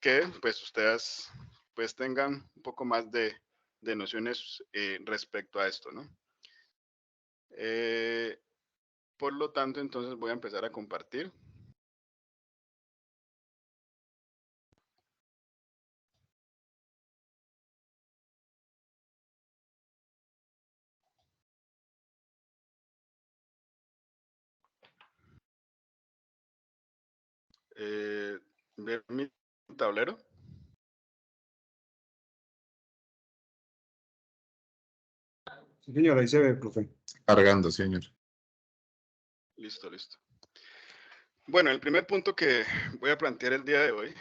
que pues ustedes pues tengan un poco más de nociones respecto a esto, ¿no? Por lo tanto, entonces voy a empezar a compartir. Ver mi tablero. Sí, señor, ahí se ve, profe. Cargando, señor. Listo, listo. Bueno, el primer punto que voy a plantear el día de hoy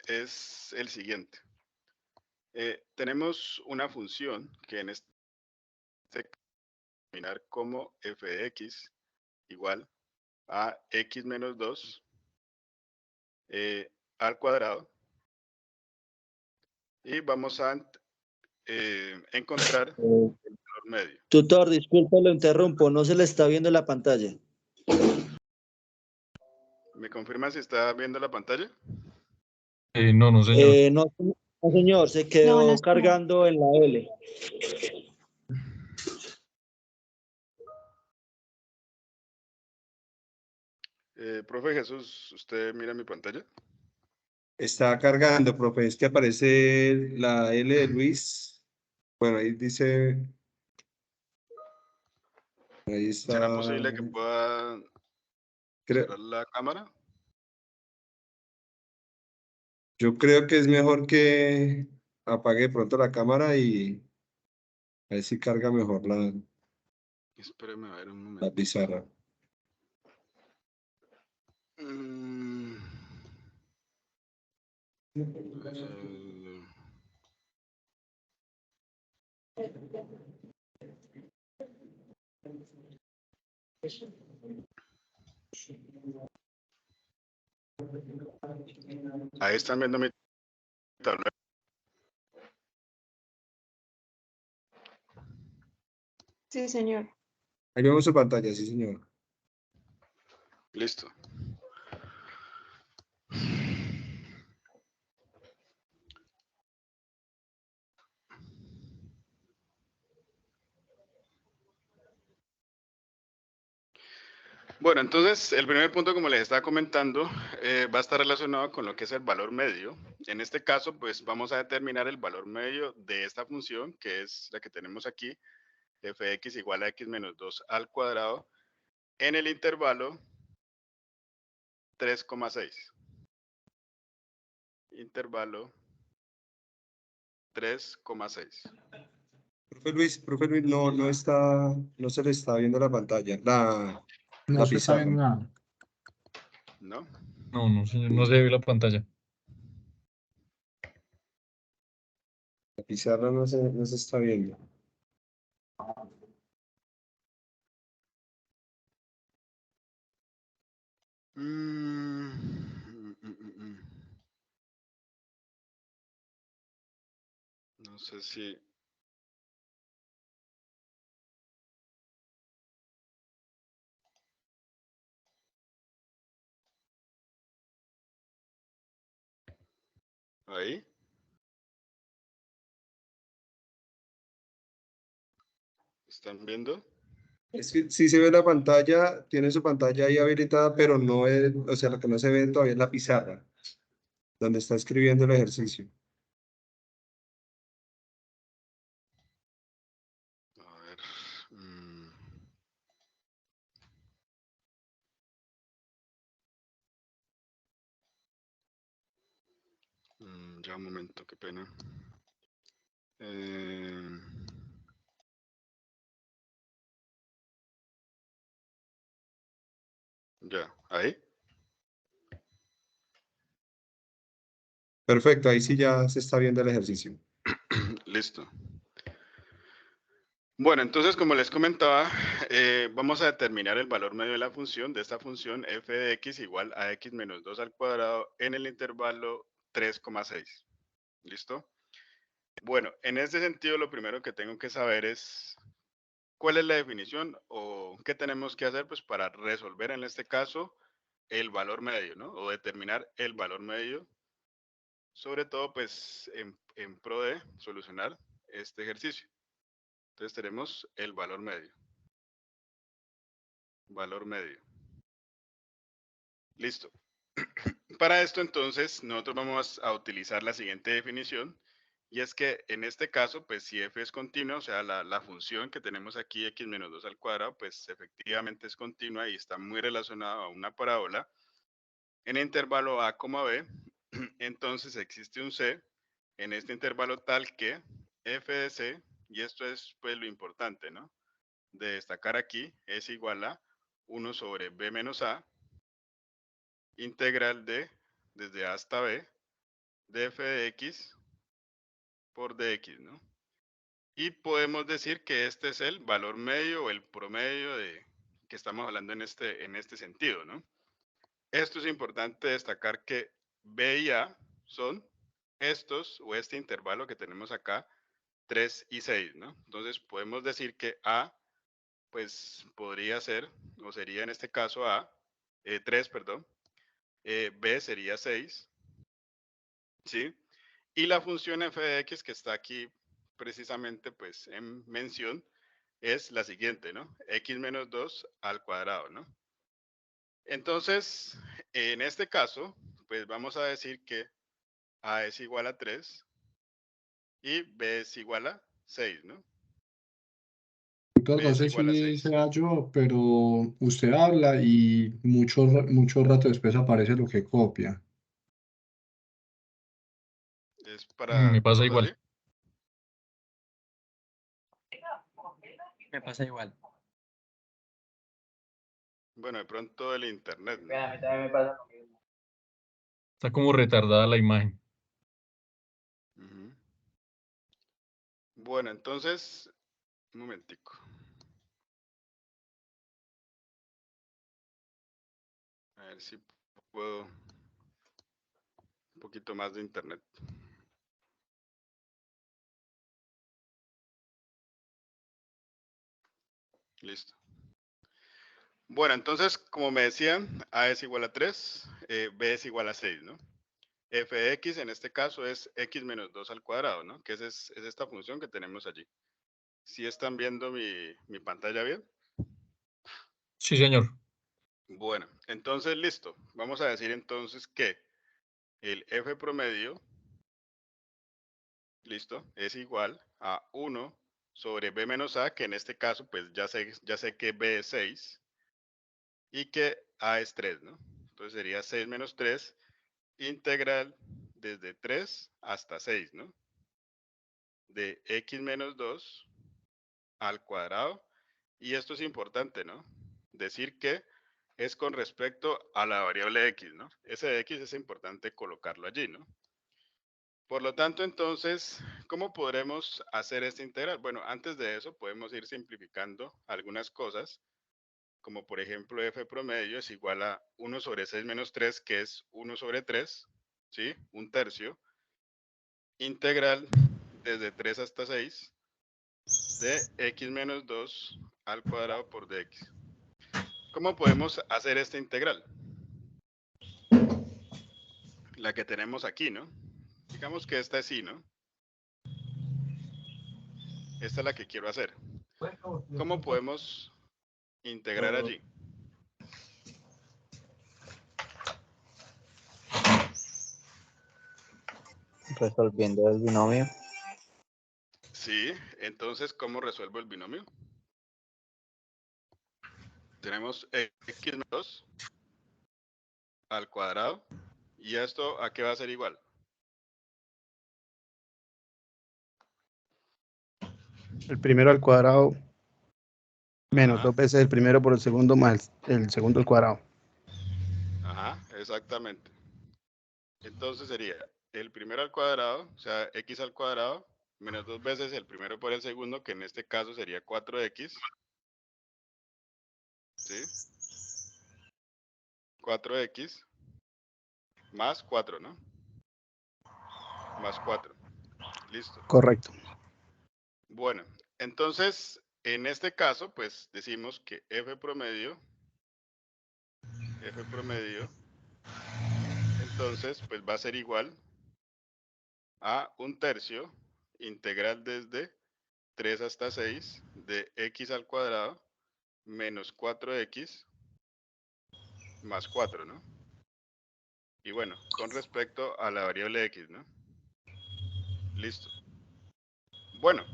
es el siguiente. Tenemos una función que en este determinar como f de x igual a x menos 2 al cuadrado, y vamos a encontrar el valor medio. Tutor, disculpe, lo interrumpo, no se le está viendo la pantalla. ¿Me confirma si está viendo la pantalla? No, señor. No, señor, se quedó No, cargando en la L. Profe Jesús, ¿usted mira mi pantalla? Está cargando, profe. Es que aparece la L de Luis. Bueno, ahí dice. Ahí está. ¿Será posible que pueda cerrar la cámara? Yo creo que es mejor que apague pronto la cámara y a ver si carga mejor Espéreme a ver un momento. la pizarra. Ahí están viendo mi tablero. Sí, señor. Ahí vemos su pantalla, sí, señor. Listo. Bueno, entonces el primer punto, como les estaba comentando, va a estar relacionado con lo que es el valor medio. En este caso, pues vamos a determinar el valor medio de esta función, que es la que tenemos aquí, f de x igual a x menos 2 al cuadrado, en el intervalo 3,6. Intervalo 3,6. Profe Luis, no está, no se le está viendo la pantalla, la No se está pizarra. viendo nada. ¿No? No, señor, no se ve la pantalla. La pizarra no se está viendo. No sé si... Ahí. ¿Están viendo? Es que sí se ve la pantalla, tiene su pantalla ahí habilitada, pero no es, o sea, lo que no se ve todavía es la pizarra, donde está escribiendo el ejercicio. A ver. Ya un momento, qué pena. Ya, ahí. Perfecto, ahí sí ya se está viendo el ejercicio. Listo. Bueno, entonces, como les comentaba, vamos a determinar el valor medio de la función, de esta función f de x igual a x menos 2 al cuadrado en el intervalo 3,6. ¿Listo? Bueno, en este sentido, lo primero que tengo que saber es cuál es la definición o qué tenemos que hacer pues, para resolver en este caso el valor medio, ¿no? O determinar el valor medio sobre todo pues en pro de solucionar este ejercicio. Entonces tenemos el valor medio. Valor medio. Listo. Para esto entonces nosotros vamos a utilizar la siguiente definición, y es que en este caso, pues si f es continua, o sea, la función que tenemos aquí, x menos 2 al cuadrado, pues efectivamente es continua y está muy relacionada a una parábola en el intervalo a, b, entonces existe un c en este intervalo tal que f de c, y esto es pues lo importante, ¿no?, de destacar aquí, es igual a 1 sobre b menos a, integral de, desde a hasta b, de f de x por dx, ¿no? Y podemos decir que este es el valor medio o el promedio de que estamos hablando en este sentido, ¿no? Esto es importante destacar que b y a son estos o este intervalo que tenemos acá, 3 y 6, ¿no? Entonces podemos decir que a, pues podría ser, o sería en este caso a, 3, perdón, b sería 6, ¿sí? Y la función f de x que está aquí precisamente pues en mención es la siguiente, ¿no? X menos 2 al cuadrado, ¿no? Entonces, en este caso, pues vamos a decir que a es igual a 3 y b es igual a 6, ¿no? Doctor, B no es sé igual a si 6. sea yo, pero usted habla y mucho rato después aparece lo que copia. ¿Es para Me pasa todos así? igual. Me pasa igual. Bueno, de pronto el internet, ¿no? A mí también me pasa lo mismo. Está como retardada la imagen. Ujú. Bueno, entonces, un momentico. A ver si puedo un poquito más de internet. Listo. Bueno, entonces, como me decían, a es igual a 3, b es igual a 6, ¿no? F de x en este caso es x menos 2 al cuadrado, ¿no? Que es esta función que tenemos allí. ¿Sí están viendo mi pantalla bien? Sí, señor. Bueno, entonces listo. Vamos a decir entonces que el f promedio, listo, es igual a 1 sobre b menos a, que en este caso pues ya sé que b es 6 y que a es 3, ¿no? Entonces sería 6 menos 3 integral desde 3 hasta 6, ¿no? De x menos 2 al cuadrado. Y esto es importante, ¿no? Decir que es con respecto a la variable x, ¿no? Ese de x es importante colocarlo allí, ¿no? Por lo tanto, entonces, ¿cómo podremos hacer esta integral? Bueno, antes de eso podemos ir simplificando algunas cosas, como por ejemplo f promedio es igual a 1 sobre 6 menos 3, que es 1 sobre 3, ¿sí? Un tercio. Integral desde 3 hasta 6 de x menos 2 al cuadrado por dx. ¿Cómo podemos hacer esta integral? La que tenemos aquí, ¿no? Digamos que esta es sí, ¿no? Esta es la que quiero hacer. ¿Cómo podemos integrar allí? Resolviendo el binomio. Sí, entonces, ¿cómo resuelvo el binomio? Tenemos x menos 2 al cuadrado. ¿Y esto a qué va a ser igual? El primero al cuadrado menos Ajá, 2 veces el primero por el segundo más el segundo al cuadrado. ajá, exactamente. Entonces sería el primero al cuadrado, o sea, x al cuadrado, menos 2 veces el primero por el segundo, que en este caso sería 4x. ¿Sí? 4x más 4, ¿no? Más 4. Listo. Correcto. Bueno, entonces, en este caso, pues decimos que f promedio, entonces, pues va a ser igual a 1/3 integral desde 3 hasta 6 de x al cuadrado menos 4x más 4, ¿no? Y bueno, con respecto a la variable x, ¿no? Listo. Bueno,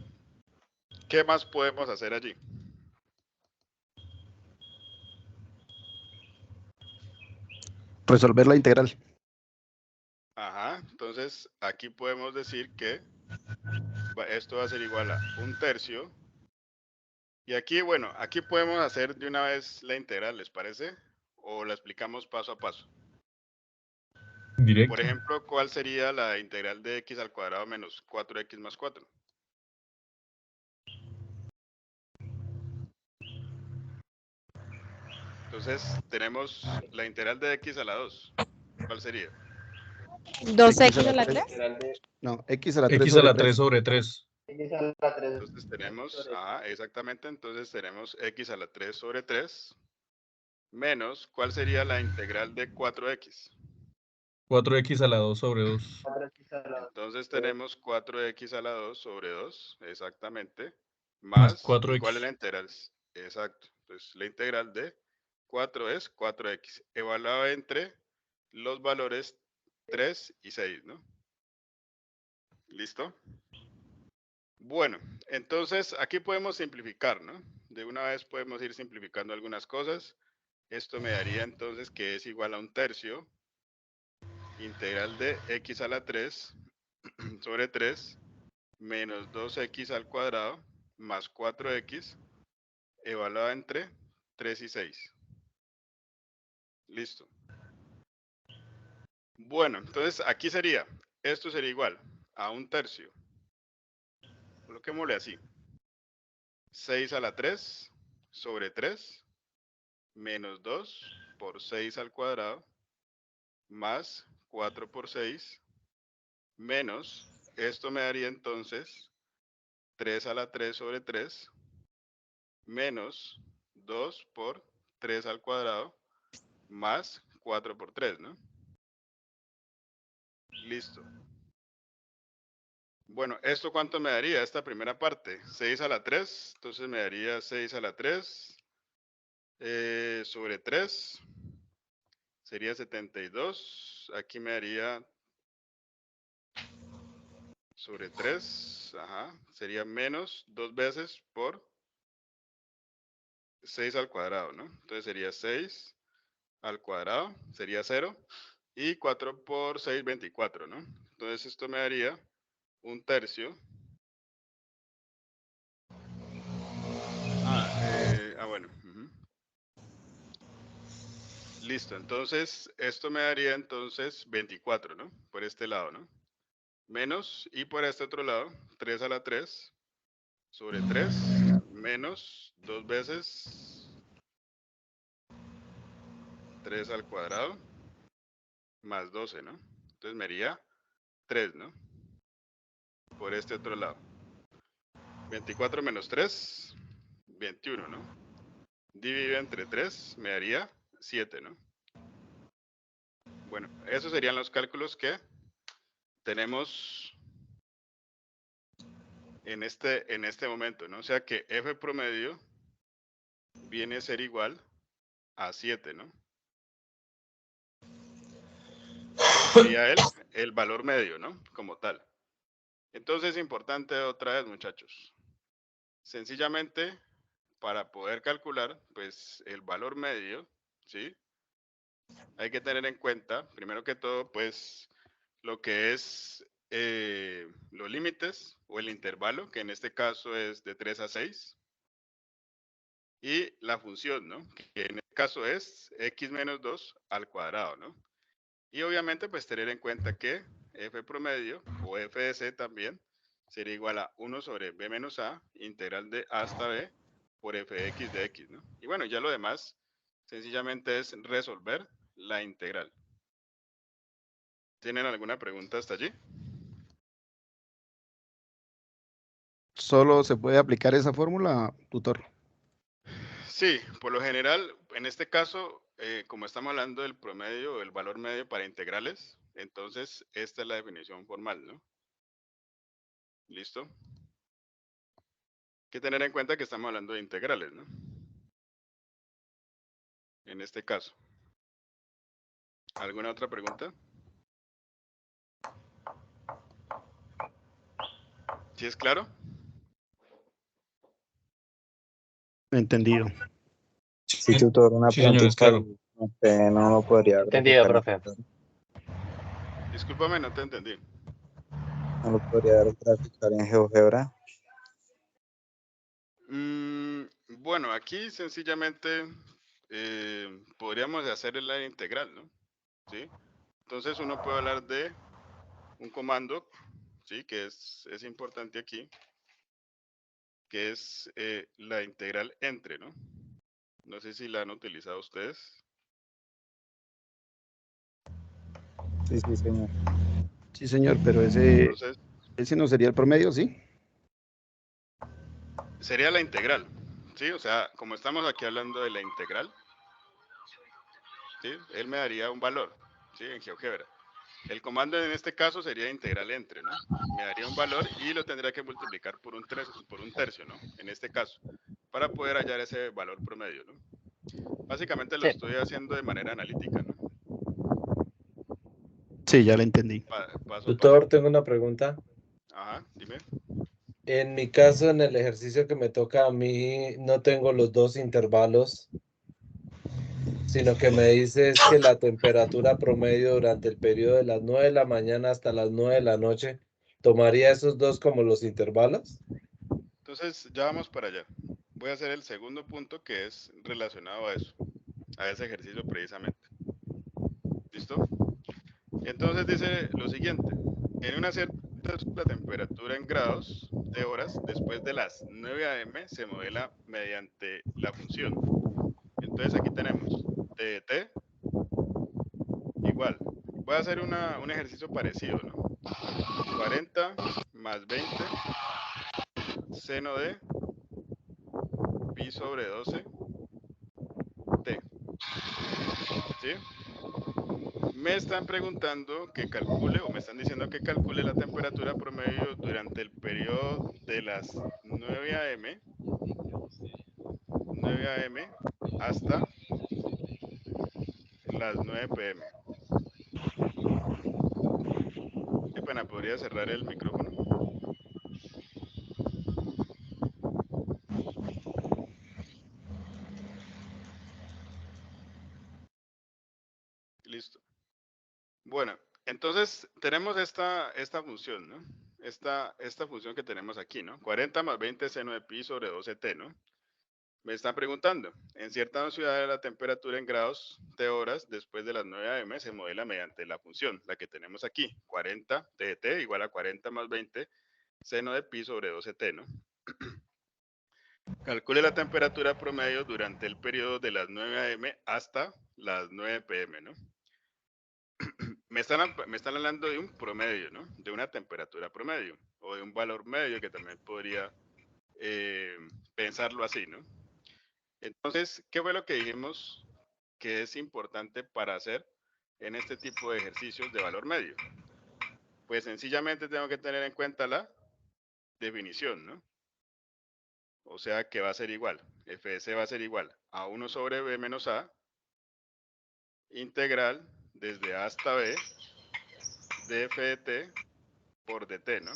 ¿qué más podemos hacer allí? Resolver la integral. Ajá, entonces aquí podemos decir que esto va a ser igual a 1/3. Y aquí, bueno, aquí podemos hacer de una vez la integral, ¿les parece? O la explicamos paso a paso. Directo. Por ejemplo, ¿cuál sería la integral de x al cuadrado menos 4x más 4? Entonces, tenemos la integral de x a la 2. ¿Cuál sería? 2x a la 3. No, x a la 3 X a sobre la 3. 3 sobre 3. Entonces tenemos, exactamente, entonces tenemos x a la 3 sobre 3 menos, ¿cuál sería la integral de 4x? 4x a la 2 sobre 2. Entonces tenemos 4x a la 2 sobre 2, exactamente, Más más, ¿y 4x. cuál es la integral? Exacto, entonces la integral de 4 es 4x, evaluado entre los valores 3 y 6, ¿no? ¿Listo? Bueno, entonces aquí podemos simplificar, ¿no? De una vez podemos ir simplificando algunas cosas. Esto me daría entonces que es igual a 1/3 integral de x a la 3 sobre 3 menos 2x al cuadrado más 4x evaluado entre 3 y 6. Listo. Bueno, entonces aquí sería, esto sería igual a 1/3. Coloquémosle así. 6 a la 3 sobre 3 menos 2 por 6 al cuadrado más 4 por 6 menos, esto me daría entonces 3 a la 3 sobre 3 menos 2 por 3 al cuadrado más 4 por 3, ¿no? Listo. Bueno, ¿esto cuánto me daría? Esta primera parte, 6 a la 3, entonces me daría 6 a la 3 sobre 3, sería 72, aquí me daría sobre 3, ajá, sería menos 2 veces por 6 al cuadrado, ¿no? Entonces sería 6 al cuadrado, sería 0, y 4 por 6, 24, ¿no? Entonces esto me daría 1/3. Bueno. Listo, entonces esto me daría entonces 24, ¿no? Por este lado, ¿no? Menos, y por este otro lado, 3 a la 3 sobre 3 menos 2 veces 3 al cuadrado más 12, ¿no? Entonces me haría 3, ¿no? Por este otro lado. 24 menos 3, 21, ¿no? Dividido entre 3 me daría 7, ¿no? Bueno, esos serían los cálculos que tenemos en este momento, ¿no? O sea que f promedio viene a ser igual a 7, ¿no? Ese sería el valor medio, ¿no? Como tal. Entonces es importante otra vez, muchachos. Sencillamente, para poder calcular, pues, el valor medio, ¿sí? Hay que tener en cuenta, primero que todo, pues, lo que es los límites o el intervalo, que en este caso es de 3 a 6. Y la función, ¿no? Que en este caso es x menos 2 al cuadrado, ¿no? Y obviamente, pues, tener en cuenta que f promedio, o f de c también, sería igual a 1 sobre b menos a, integral de a hasta b, por f de x, ¿no? Y bueno, ya lo demás, sencillamente es resolver la integral. ¿Tienen alguna pregunta hasta allí? ¿Solo se puede aplicar esa fórmula, tutor? Sí, por lo general, en este caso, como estamos hablando del promedio, el valor medio para integrales, entonces esta es la definición formal, ¿no? ¿Listo? Hay que tener en cuenta que estamos hablando de integrales, ¿no? En este caso. ¿Alguna otra pregunta? ¿Sí es claro? Entendido. Sí, tutor, una Sí, señor, es preguntita. claro. No lo podría Entendido, graficar. profe. Discúlpame, no te entendí. No lo podría graficar en GeoGebra. Bueno, aquí sencillamente podríamos hacer la integral, ¿no? ¿Sí? Entonces uno puede hablar de un comando, ¿sí? Que es importante aquí, que es la integral entre, ¿no? No sé si la han utilizado ustedes. Sí, señor. Sí, señor, pero ese no sería el promedio, ¿sí? Sería la integral, ¿sí? O sea, como estamos aquí hablando de la integral, ¿sí? Él me daría un valor, ¿sí? En GeoGebra. El comando en este caso sería integral entre, ¿no? Me daría un valor y lo tendría que multiplicar por un tercio, ¿no? En este caso, para poder hallar ese valor promedio, ¿no? Básicamente lo estoy haciendo de manera analítica, ¿no? Sí, ya lo entendí. Paso a Tutor, paso. tengo una pregunta. Ajá, dime. En mi caso, en el ejercicio que me toca a mí, no tengo los dos intervalos, sino que me dices que la temperatura promedio durante el periodo de las 9 de la mañana hasta las 9 de la noche, ¿tomaría esos dos como los intervalos? Entonces, ya vamos para allá. Voy a hacer el segundo punto que es relacionado a eso, a ese ejercicio precisamente. ¿Listo? Entonces dice lo siguiente. En una cierta la temperatura en grados de horas después de las 9 a.m. se modela mediante la función. Entonces aquí tenemos TDT igual. Voy a hacer un ejercicio parecido, ¿no? 40 más 20 seno de pi sobre 12 t. ¿Sí? Me están preguntando que calcule, o me están diciendo que calcule la temperatura promedio durante el periodo de las 9 a.m. hasta las 9 p.m. Qué pena, ¿podría cerrar el micrófono? Listo. Bueno, entonces tenemos esta función, ¿no? Esta función que tenemos aquí, ¿no? 40 más 20 seno de pi sobre 12t, ¿no? Me están preguntando, en cierta ciudad la temperatura en grados de horas después de las 9 a.m. se modela mediante la función, la que tenemos aquí, 40 TT igual a 40 más 20 seno de pi sobre 12t, ¿no? Calcule la temperatura promedio durante el periodo de las 9 a.m. hasta las 9 p.m., ¿no? Me están hablando de un promedio, ¿no? De una temperatura promedio, o de un valor medio que también podría pensarlo así, ¿no? Entonces, ¿qué fue lo que dijimos que es importante para hacer en este tipo de ejercicios de valor medio? Pues sencillamente tengo que tener en cuenta la definición, ¿no? O sea que va a ser igual, FS va a ser igual a 1 sobre B menos A, integral desde A hasta B, de F de T por dt, ¿no?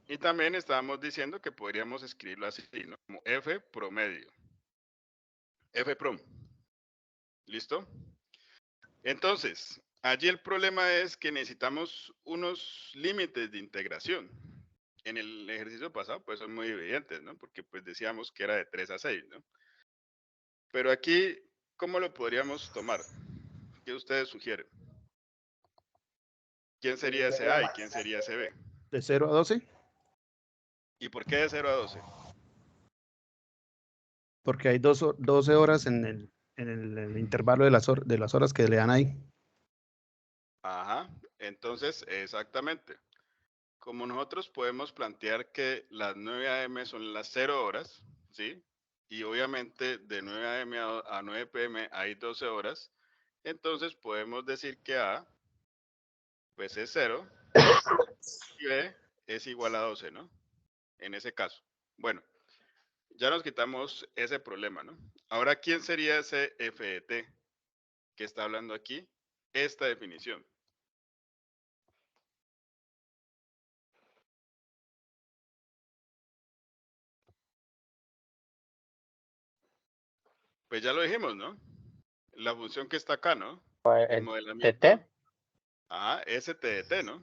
Y también estábamos diciendo que podríamos escribirlo así, ¿no? Como F promedio. F prom. ¿Listo? Entonces, allí el problema es que necesitamos unos límites de integración. En el ejercicio pasado, pues son muy evidentes, ¿no? Porque pues decíamos que era de 3 a 6, ¿no? Pero aquí, ¿cómo lo podríamos tomar? ¿Qué ustedes sugieren? ¿Quién sería ese A y quién sería ese B? ¿De 0 a 12? ¿Y por qué de 0 a 12? Porque hay 12 horas en el intervalo de las horas que le dan ahí. Ajá, entonces, exactamente. Como nosotros podemos plantear que las 9 a.m. son las 0 horas, ¿sí? Y obviamente de 9 a.m. a 9 p.m. hay 12 horas, entonces podemos decir que A, pues es 0, y B es igual a 12, ¿no? En ese caso. Bueno, ya nos quitamos ese problema, ¿no? Ahora, ¿quién sería ese f de t que está hablando aquí? Esta definición. Pues ya lo dijimos, ¿no? La función que está acá, ¿no? El modelamiento. ¿TT? Ajá, st de t, ¿no?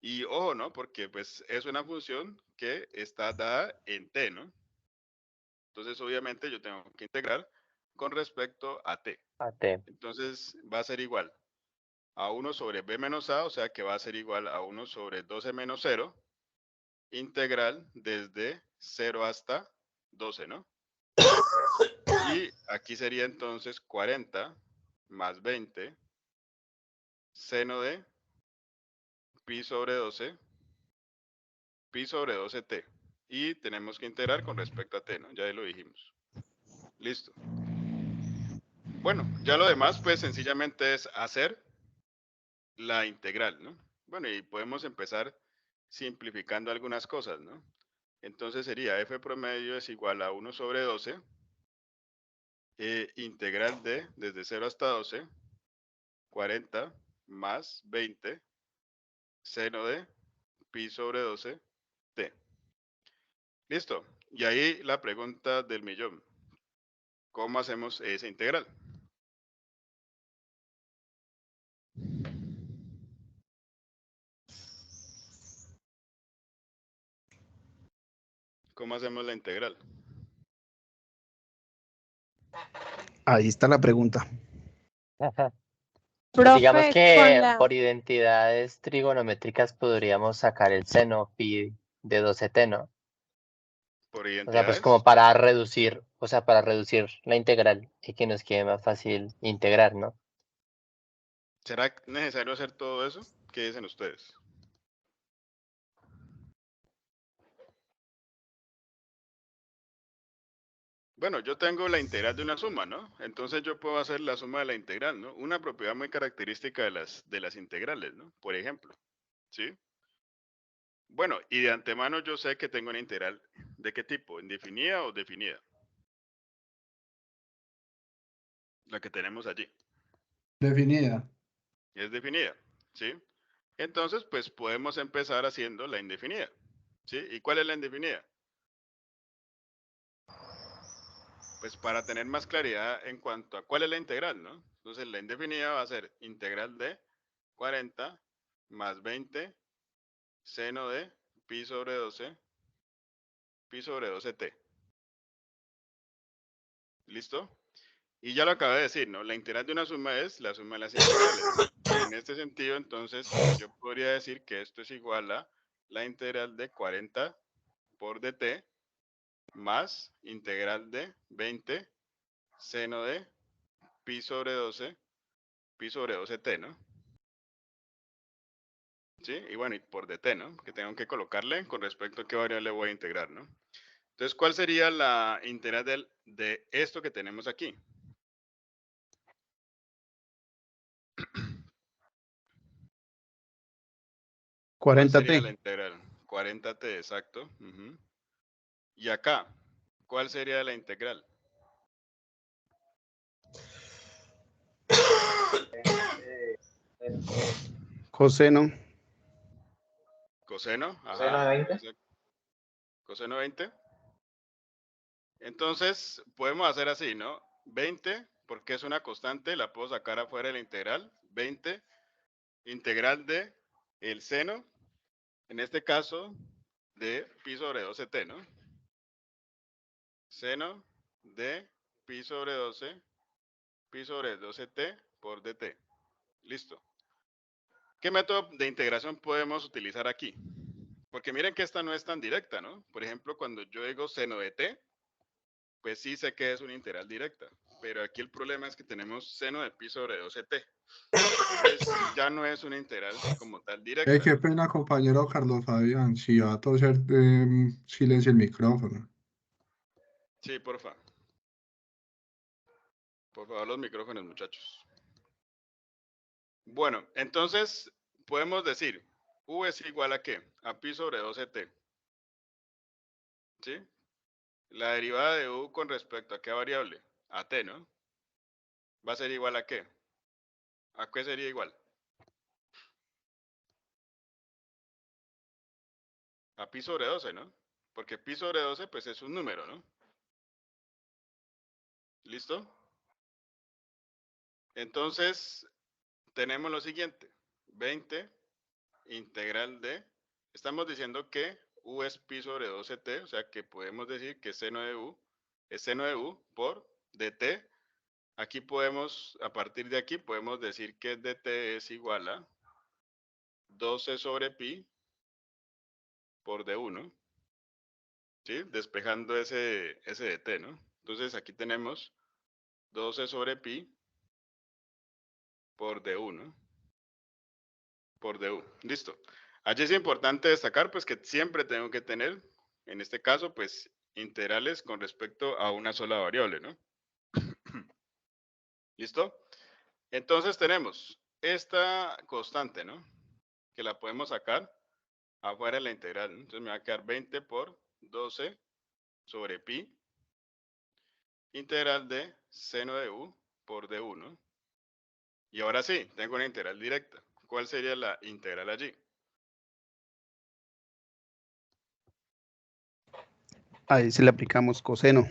Y ojo, ¿no? Porque pues es una función que está dada en t, ¿no? Entonces, obviamente, yo tengo que integrar con respecto a t. Entonces, va a ser igual a 1 sobre b menos a, o sea que va a ser igual a 1 sobre 12 menos 0, integral desde 0 hasta 12, ¿no? Y aquí sería entonces 40 más 20 seno de pi sobre 12 t. Y tenemos que integrar con respecto a t, ¿no? Ya lo dijimos. Listo. Bueno, ya lo demás, pues sencillamente es hacer la integral, ¿no? Bueno, y podemos empezar simplificando algunas cosas, ¿no? Entonces sería f promedio es igual a 1 sobre 12, integral de desde 0 hasta 12, 40 más 20, seno de pi sobre 12, t. Listo. Y ahí la pregunta del millón. ¿Cómo hacemos esa integral? ¿Cómo hacemos la integral? Ahí está la pregunta. Digamos Profe, que por identidades trigonométricas podríamos sacar el seno pi de 12t, ¿no? Por O sea, pues identidades. como para reducir, o sea, para reducir la integral y que nos quede más fácil integrar, ¿no? ¿Será necesario hacer todo eso? ¿Qué dicen ustedes? Bueno, yo tengo la integral de una suma, ¿no? Entonces yo puedo hacer la suma de la integral, ¿no? Una propiedad muy característica de las integrales, ¿no? Por ejemplo, ¿sí? Bueno, y de antemano yo sé que tengo una integral. ¿De qué tipo? ¿Indefinida o definida? La que tenemos allí. Definida. Es definida, ¿sí? Entonces, pues podemos empezar haciendo la indefinida, ¿sí? ¿Y cuál es la indefinida? Pues para tener más claridad en cuanto a cuál es la integral, ¿no? Entonces la indefinida va a ser integral de 40 más 20 seno de pi sobre 12 t. ¿Listo? Y ya lo acabé de decir, ¿no? La integral de una suma es la suma de las integrales. En este sentido, entonces, yo podría decir que esto es igual a la integral de 40 por dt más integral de 20 seno de pi sobre 12 t, ¿no? ¿Sí? Y bueno, y por dt, ¿no? Que tengo que colocarle con respecto a qué variable voy a integrar, ¿no? Entonces, ¿cuál sería la integral de esto que tenemos aquí? ¿Cuál sería la 40t. integral? 40t, exacto. Y acá, ¿cuál sería la integral? Coseno. Coseno, ajá. Coseno de 20. Exacto. Coseno 20. Entonces, podemos hacer así, ¿no? 20, porque es una constante, la puedo sacar afuera de la integral. 20, integral de el seno, en este caso, de pi sobre 12t, ¿no? Seno de pi sobre 12t por dt. Listo. ¿Qué método de integración podemos utilizar aquí? Porque miren que esta no es tan directa, ¿no? Por ejemplo, cuando yo digo seno de t, pues sí sé que es una integral directa. Pero aquí el problema es que tenemos seno de pi sobre 12t. Entonces ya no es una integral como tal directa. Qué pena, compañero Carlos Fabián. Si va a toser, silencia el micrófono. Sí, porfa. Por favor, los micrófonos, muchachos. Bueno, entonces podemos decir U es igual a ¿qué? A pi sobre 12t. ¿Sí? La derivada de U con respecto a qué variable? A t, ¿no? ¿Va a ser igual a qué? ¿A qué sería igual? A pi sobre 12, ¿no? Porque pi sobre 12 pues es un número, ¿no? ¿Listo? Entonces, tenemos lo siguiente. 20 integral de... Estamos diciendo que U es pi sobre 12t, o sea que podemos decir que seno de U es seno de U por dt. Aquí podemos, a partir de aquí, podemos decir que dt es igual a 12 sobre pi por d1, ¿sí? Despejando ese dt, ¿no? Entonces aquí tenemos 12 sobre pi por d1 por du. Listo. Allí es importante destacar pues que siempre tengo que tener, en este caso, pues integrales con respecto a una sola variable, ¿no? ¿Listo? Entonces tenemos esta constante, ¿no? Que la podemos sacar afuera de la integral, ¿no? Entonces me va a quedar 20 por 12 sobre pi integral de seno de u por d1. Y ahora sí, tengo una integral directa. ¿Cuál sería la integral allí? Ahí sí le aplicamos coseno.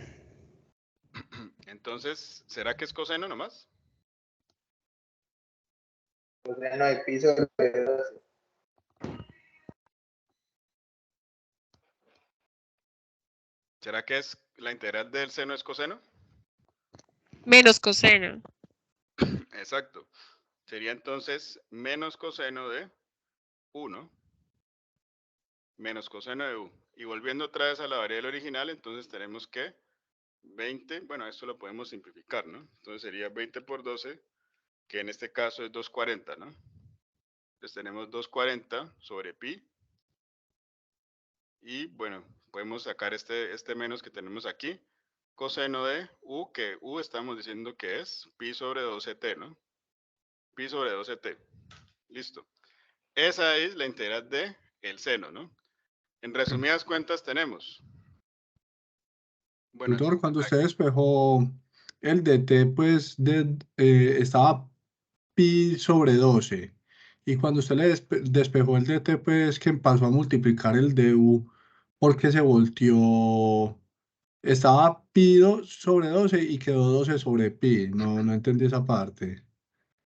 Entonces, ¿será que es coseno nomás? Coseno de pi sobre 12. ¿Será que es la integral del seno es coseno? Menos coseno. Exacto. Sería entonces menos coseno de 1 menos coseno de u. Y volviendo otra vez a la variable original, entonces tenemos que 20, bueno, esto lo podemos simplificar, ¿no? Entonces sería 20 por 12, que en este caso es 240, ¿no? Entonces tenemos 240 sobre pi. Y bueno, podemos sacar este menos que tenemos aquí. Coseno de u, que u estamos diciendo que es pi sobre 12t, ¿no? Pi sobre 12t. Listo. Esa es la integral de el seno, ¿no? En resumidas cuentas tenemos. Bueno, Tutor, cuando usted despejó el dt, pues estaba pi sobre 12. Y cuando usted le despejó el dt, pues que pasó a multiplicar el du, porque se volteó. Estaba pi sobre 12 y quedó 12 sobre pi. No entendí esa parte.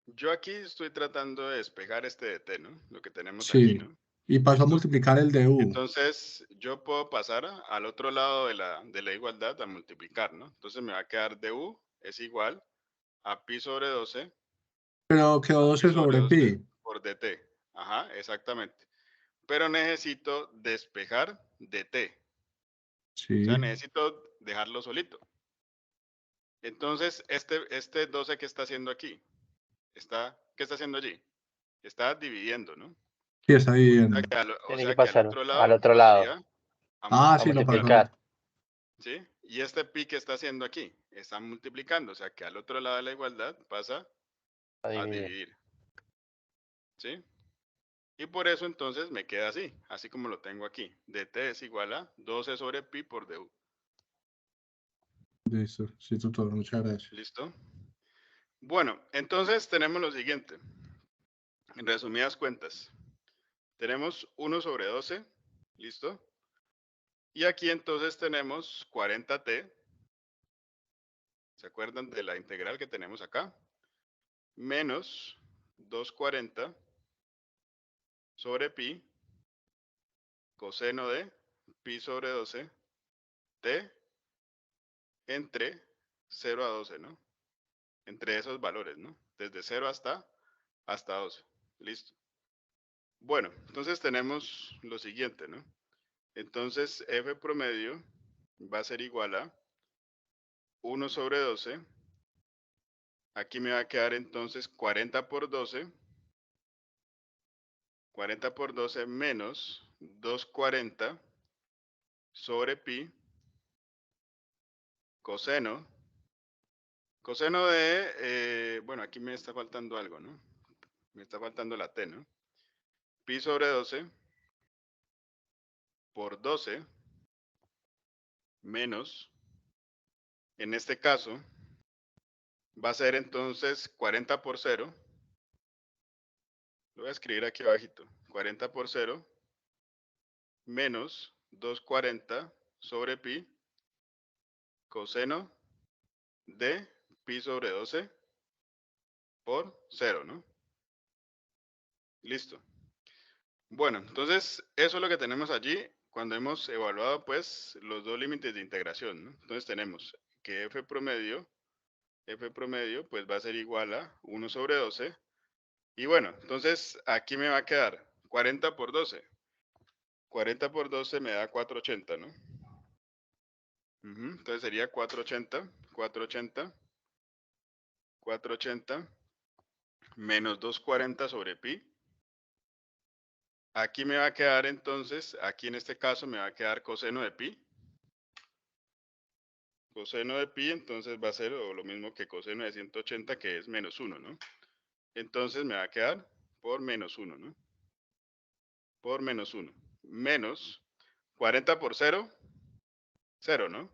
yo aquí estoy tratando de despejar este dt, ¿no? Lo que tenemos aquí, Sí. ¿no? Y pasó a ¿Listo? multiplicar el du. Entonces, yo puedo pasar al otro lado de la igualdad a multiplicar, ¿no? Entonces me va a quedar du es igual a pi sobre 12 Pero quedó a 12 pi sobre sobre 12 pi. por dt. Ajá, exactamente. Pero necesito despejar dt. O sea, Sí. necesito dejarlo solito. Entonces, este 12 que está haciendo aquí, ¿qué está haciendo allí? Está dividiendo, ¿no? Sí, está dividiendo. O Tiene que sea que al pasar otro al lado otro lado pasaría Ah, a sí, lo pasó. multiplicar. ¿sí? Y este pi que está haciendo aquí, está multiplicando, o sea que al otro lado de la igualdad pasa A a dividir. dividir. ¿Sí? Y por eso entonces me queda así como lo tengo aquí. dt es igual a 12 sobre pi por du. Listo. Sí, tutor, muchas gracias. ¿Listo? Bueno, entonces tenemos lo siguiente. En resumidas cuentas, tenemos 1 sobre 12, ¿listo? Y aquí entonces tenemos 40t, ¿se acuerdan de la integral que tenemos acá? Menos 240 sobre pi, coseno de pi sobre 12, t, entre 0 a 12, ¿no? Entre esos valores, ¿no? Desde 0 hasta 12. ¿Listo? Bueno, entonces tenemos lo siguiente, ¿no? Entonces f promedio va a ser igual a 1 sobre 12. Aquí me va a quedar entonces 40 por 12. 40 por 12 menos 240 sobre pi coseno. Coseno de, bueno, aquí me está faltando algo, ¿no? Me está faltando la t, ¿no? pi sobre 12 por 12 menos, en este caso, va a ser entonces 40 por 0. Lo voy a escribir aquí abajito. 40 por 0 menos 240 sobre pi coseno de pi sobre 12 por 0, ¿no? Listo. Bueno, entonces eso es lo que tenemos allí cuando hemos evaluado pues los dos límites de integración, ¿no? Entonces tenemos que f promedio pues va a ser igual a 1 sobre 12. Y bueno, entonces aquí me va a quedar 40 por 12. 40 por 12 me da 480, ¿no? Entonces sería 480 menos 240 sobre pi. Aquí me va a quedar entonces, aquí en este caso me va a quedar coseno de pi. Coseno de pi entonces va a ser lo mismo que coseno de 180, que es menos 1, ¿no? Entonces me va a quedar por menos 1, ¿no? Por menos 1. Menos 40 por 0, 0, ¿no?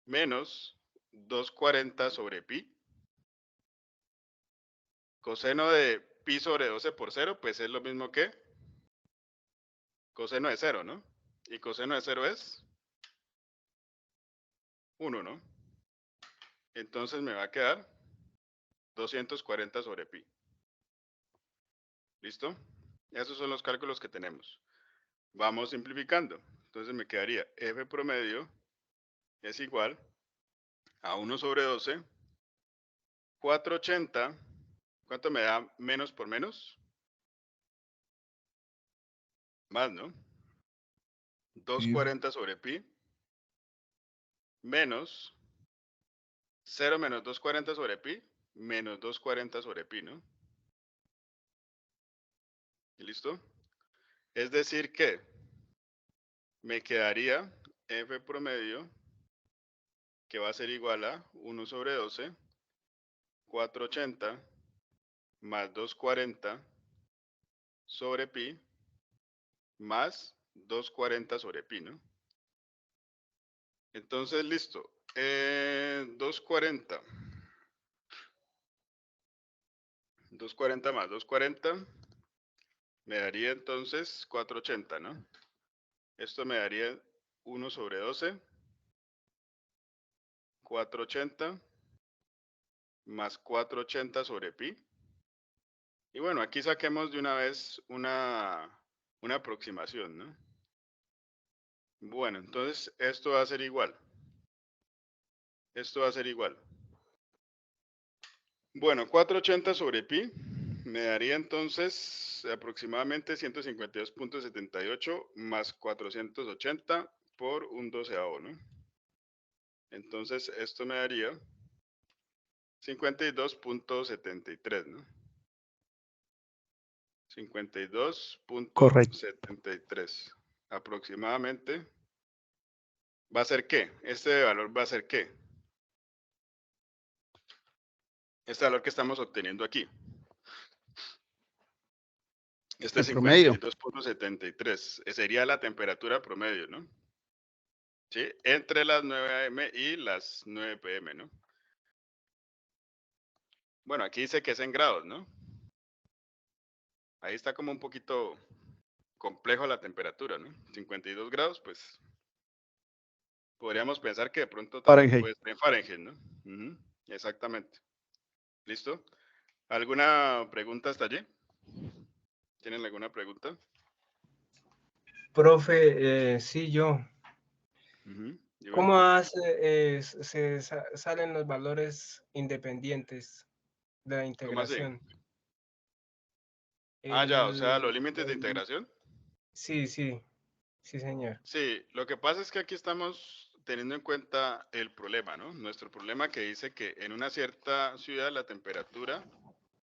Menos 240 sobre pi. Coseno de pi sobre 12 por 0, pues es lo mismo que coseno de 0, ¿no? Y coseno de 0 es 1, ¿no? Entonces me va a quedar 240 sobre pi. ¿Listo? Esos son los cálculos que tenemos. Vamos simplificando. Entonces me quedaría f promedio es igual a 1 sobre 12, 480, ¿cuánto me da menos por menos? Más, ¿no? 240 sobre pi, menos 0 menos 240 sobre pi, menos 240 sobre pi, ¿no? ¿Listo? Es decir que me quedaría f promedio, que va a ser igual a 1 sobre 12, 480 más 240 sobre pi, más 240 sobre pi, ¿no? Entonces, listo. 240. 240 más 240 me daría entonces 480, ¿no? Esto me daría 1 sobre 12, 480 más 480 sobre pi. Y bueno, aquí saquemos de una vez una aproximación, ¿no? Bueno, entonces esto va a ser igual. Esto va a ser igual. Bueno, 480 sobre pi me daría entonces aproximadamente 152.78 más 480 por un doceavo, ¿no? Entonces esto me daría 52.73, ¿no? 52.73 aproximadamente. ¿Va a ser qué? Este valor va a ser qué? Este valor que estamos obteniendo aquí. Este El promedio. 52.73 sería la temperatura promedio, ¿no? ¿Sí? Entre las 9 AM y las 9 PM, ¿no? Bueno, aquí dice que es en grados, ¿no? Ahí está como un poquito complejo la temperatura, ¿no? 52 grados, pues podríamos pensar que de pronto también Fahrenheit. puede ser en Fahrenheit, ¿no? Exactamente. ¿Listo? ¿Alguna pregunta hasta allí? ¿Tienen alguna pregunta? Profe, sí, yo. Dime. ¿Cómo salen los valores independientes de la ¿Cómo así? integración? Ya, o sea, los límites de integración. Sí, sí, sí, señor. Sí, lo que pasa es que aquí estamos teniendo en cuenta el problema, ¿no? Nuestro problema que dice que en una cierta ciudad la temperatura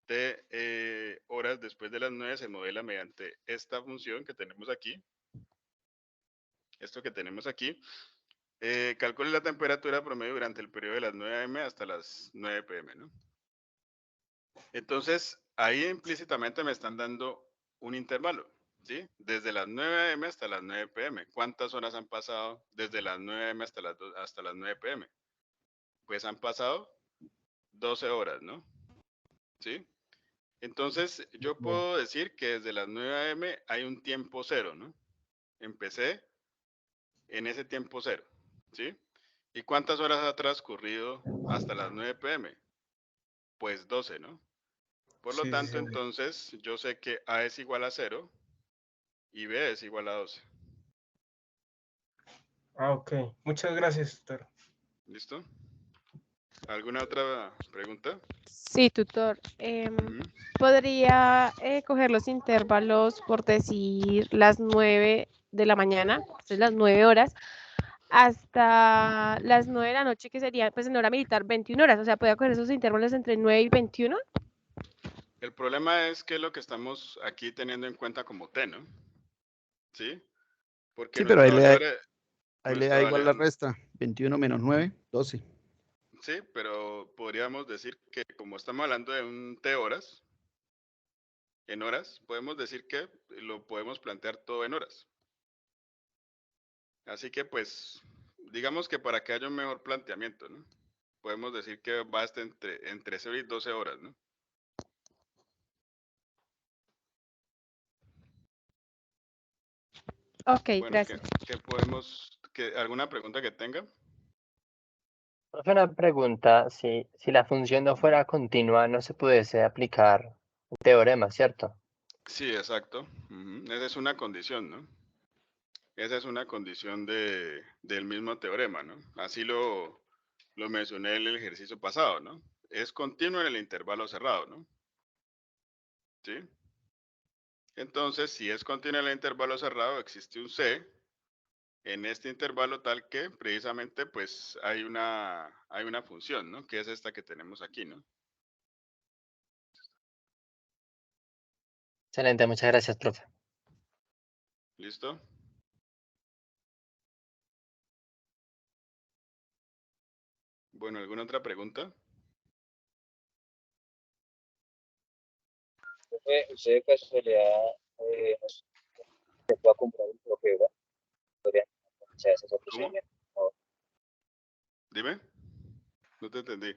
de horas después de las 9 se modela mediante esta función que tenemos aquí. Esto que tenemos aquí. Calcule la temperatura promedio durante el periodo de las 9 AM hasta las 9 PM, ¿no? Entonces, ahí implícitamente me están dando un intervalo, ¿sí? Desde las 9 am hasta las 9 pm. ¿Cuántas horas han pasado desde las 9 am hasta hasta las 9 pm? Pues han pasado 12 horas, ¿no? ¿Sí? Entonces, yo puedo decir que desde las 9 am hay un tiempo cero, ¿no? Empecé en ese tiempo cero, ¿sí? ¿Y cuántas horas ha transcurrido hasta las 9 pm? Pues 12, ¿no? Por lo Sí, sí, tanto, señor. entonces, yo sé que A es igual a 0 y B es igual a 12. Ah, ok. Muchas gracias, tutor. ¿Listo? ¿Alguna otra pregunta? Sí, tutor. Ujú. ¿Podría coger los intervalos, por decir, las 9 de la mañana, entonces las 9 horas, hasta las 9 de la noche, que sería, pues en hora militar, 21 horas? O sea, ¿podría coger esos intervalos entre 9 y 21? El problema es que lo que estamos aquí teniendo en cuenta como T, ¿no? ¿Sí? Porque Sí, pero ahí nuestra le da igual la variable, resta. 21 menos 9, 12. sí, pero podríamos decir que como estamos hablando de un T horas, en horas, podemos decir que lo podemos plantear todo en horas. Así que pues, digamos que para que haya un mejor planteamiento, ¿no? Podemos decir que basta entre 0 y 12 horas, ¿no? Ok, Bueno, gracias. ¿alguna pregunta que tenga? Profe, una pregunta, si la función no fuera continua, no se pudiese aplicar un teorema, ¿cierto? Sí, exacto. Ujú. Esa es una condición, ¿no? Esa es una condición del mismo teorema, ¿no? Así lo mencioné en el ejercicio pasado, ¿no? Es continuo en el intervalo cerrado, ¿no? ¿Sí? Entonces, si es continuo en el intervalo cerrado, existe un C en este intervalo tal que precisamente pues hay una función, ¿no? Que es esta que tenemos aquí, ¿no? Excelente, muchas gracias, profe. ¿Listo? Bueno, ¿alguna otra pregunta? Usted de casualidad se puede comprar un trofeo, podría hacer ese ¿Cómo? procedimiento. Dime. No te entendí.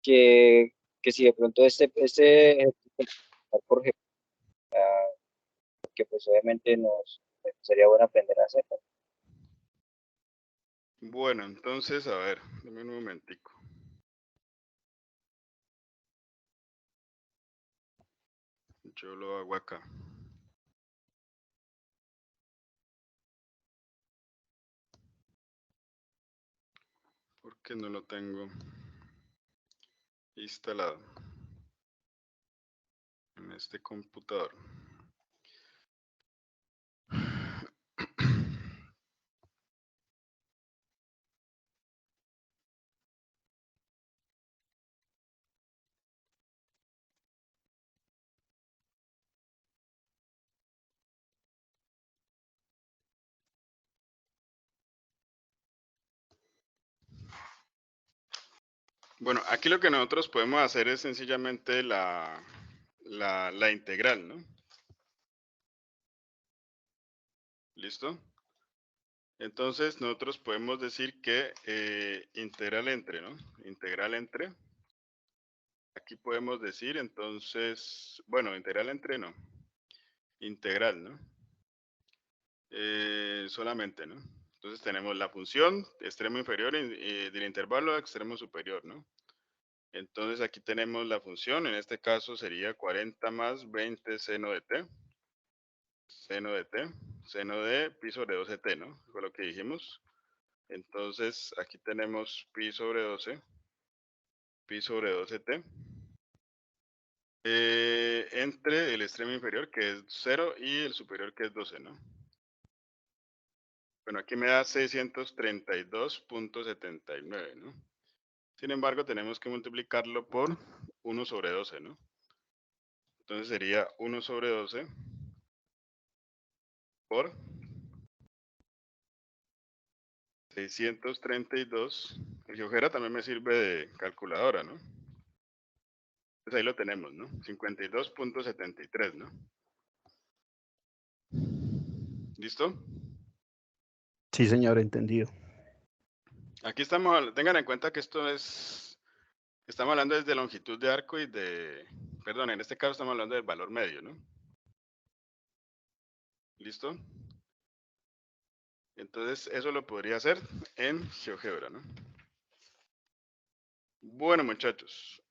Que si de pronto este por ejemplo, que pues obviamente nos sería bueno aprender a hacerlo. Bueno, entonces, a ver, dame un momentico. Yo lo hago acá. Porque no lo tengo instalado en este computador. Bueno, aquí lo que nosotros podemos hacer es sencillamente la integral, ¿no? ¿Listo? Entonces nosotros podemos decir que integral entre, ¿no? Integral entre. Aquí podemos decir entonces, bueno, integral entre no. Integral, ¿no? Solamente, ¿no? Entonces tenemos la función extremo inferior del intervalo a extremo superior, ¿no? Entonces aquí tenemos la función, en este caso sería 40 más 20 seno de t, seno de pi sobre 12t, ¿no? Fue lo que dijimos. Entonces aquí tenemos pi sobre 12 t, entre el extremo inferior que es 0 y el superior que es 12, ¿no? Bueno, aquí me da 632.79, ¿no? Sin embargo, tenemos que multiplicarlo por 1 sobre 12, ¿no? Entonces sería 1 sobre 12 por 632. El GeoGebra también me sirve de calculadora, ¿no? Pues ahí lo tenemos, ¿no? 52.73, ¿no? ¿Listo? Sí, señor, entendido. Aquí estamos, tengan en cuenta que esto es, estamos hablando desde longitud de arco y perdón, en este caso estamos hablando del valor medio, ¿no? ¿Listo? Entonces, eso lo podría hacer en GeoGebra, ¿no? Bueno, muchachos,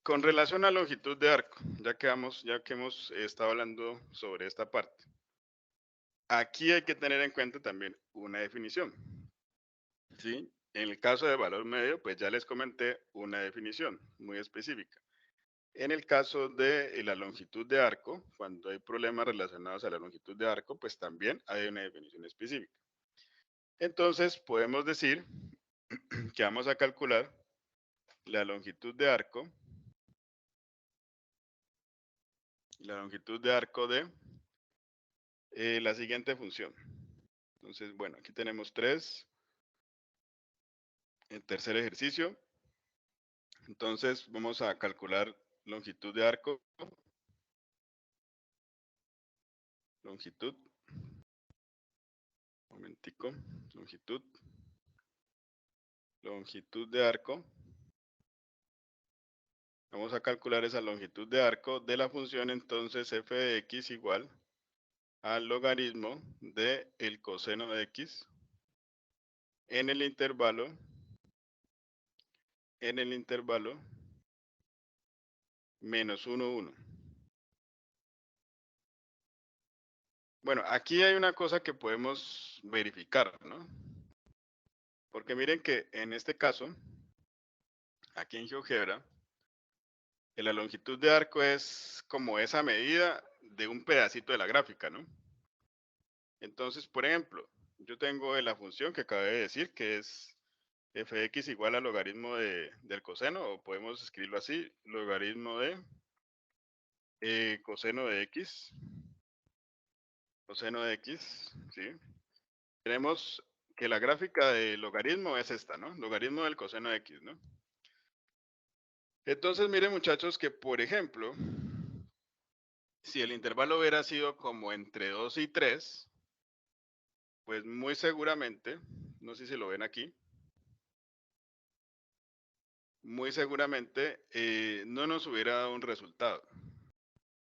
con relación a longitud de arco, ya que hemos estado hablando sobre esta parte, aquí hay que tener en cuenta también una definición, ¿sí? En el caso de valor medio, pues ya les comenté una definición muy específica. En el caso de la longitud de arco, cuando hay problemas relacionados a la longitud de arco, pues también hay una definición específica. Entonces, podemos decir que vamos a calcular la longitud de arco de la siguiente función. Entonces, bueno, aquí tenemos 3. El tercer ejercicio. Entonces, vamos a calcular longitud de arco. Longitud. Momentico. Longitud. Longitud de arco. Vamos a calcular esa longitud de arco de la función, entonces, f de x igual al logaritmo de el coseno de x en el intervalo menos 1, 1. Bueno, aquí hay una cosa que podemos verificar, ¿no? Porque miren que en este caso, aquí en GeoGebra, la longitud de arco es como esa medida de un pedacito de la gráfica, ¿no? Entonces, por ejemplo, yo tengo la función que acabé de decir, que es f de x igual al logaritmo del coseno, o podemos escribirlo así, logaritmo de coseno de x, ¿sí? Tenemos que la gráfica de logaritmo es esta, ¿no? Logaritmo del coseno de x, ¿no? Entonces, miren, muchachos, que por ejemplo, si el intervalo hubiera sido como entre 2 y 3, pues muy seguramente, no sé si lo ven aquí, muy seguramente no nos hubiera dado un resultado,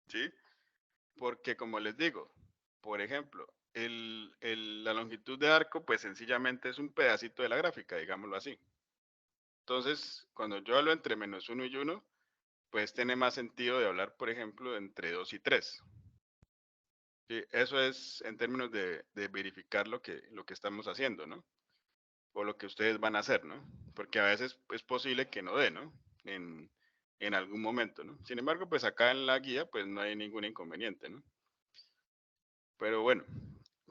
¿sí? Porque como les digo, por ejemplo, la longitud de arco, pues sencillamente es un pedacito de la gráfica, digámoslo así. Entonces, cuando yo hablo entre menos 1 y 1, pues tiene más sentido de hablar, por ejemplo, entre 2 y 3. Sí, eso es en términos de verificar lo que estamos haciendo, ¿no? O lo que ustedes van a hacer, ¿no? Porque a veces es posible que no dé, ¿no? En algún momento, ¿no? Sin embargo, pues acá en la guía, pues no hay ningún inconveniente, ¿no? Pero bueno,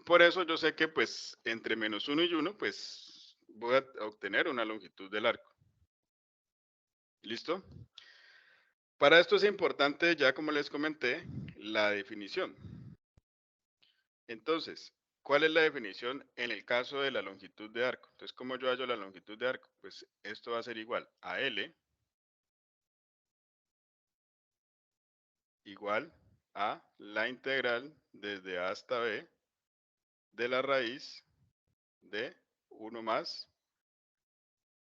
por eso yo sé que pues entre menos 1 y 1, pues voy a obtener una longitud del arco. ¿Listo? Para esto es importante, ya como les comenté, la definición. Entonces, ¿cuál es la definición en el caso de la longitud de arco? Entonces, ¿cómo yo hallo la longitud de arco? Pues esto va a ser igual a L igual a la integral desde A hasta B de la raíz de 1 más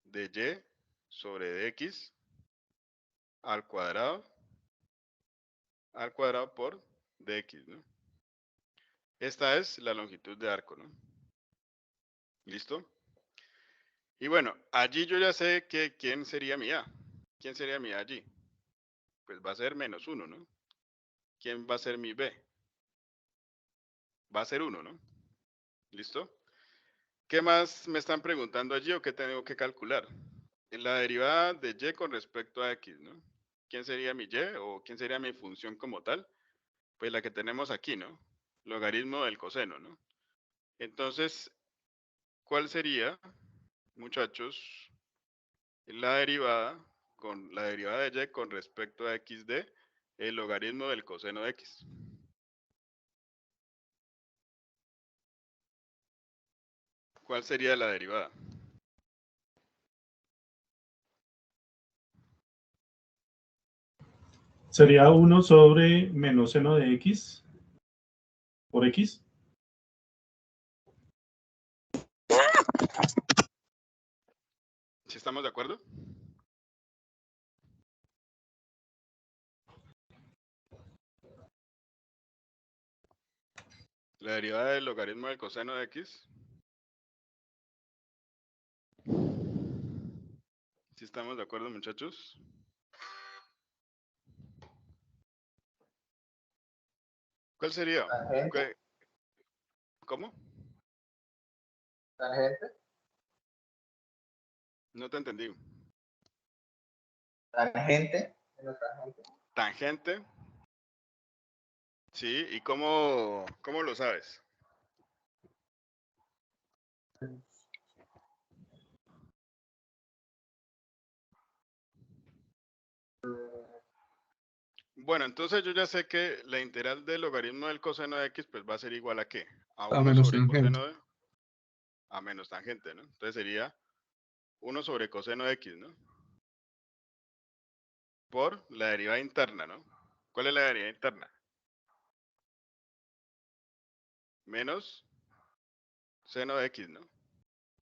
de y sobre dx al cuadrado por dx, ¿no? Esta es la longitud de arco, ¿no? ¿Listo? Y bueno, allí yo ya sé que quién sería mi A. ¿Quién sería mi A allí? Pues va a ser menos 1, ¿no? ¿Quién va a ser mi B? Va a ser 1, ¿no? ¿Listo? ¿Qué más me están preguntando allí o qué tengo que calcular? La derivada de y con respecto a x, ¿no? ¿Quién sería mi y o quién sería mi función como tal? Pues la que tenemos aquí, ¿no? Logaritmo del coseno, ¿no? Entonces, ¿cuál sería, muchachos, la derivada de y con respecto a x de el logaritmo del coseno de x? ¿Cuál sería la derivada? Sería 1 sobre menos seno de x por x. ¿Sí estamos de acuerdo? La derivada del logaritmo del coseno de x. ¿Sí estamos de acuerdo, muchachos? ¿Cuál sería? Tangente. ¿Cómo? Tangente. No te entendí. Tangente. Menos tangente. Tangente. Sí, ¿y cómo lo sabes? Bueno, entonces yo ya sé que la integral del logaritmo del coseno de x pues va a ser igual a ¿qué? A A 1 menos sobre tangente. coseno de... A menos tangente, ¿no? Entonces sería 1 sobre coseno de x, ¿no? Por la derivada interna, ¿no? ¿Cuál es la derivada interna? Menos seno de x, ¿no?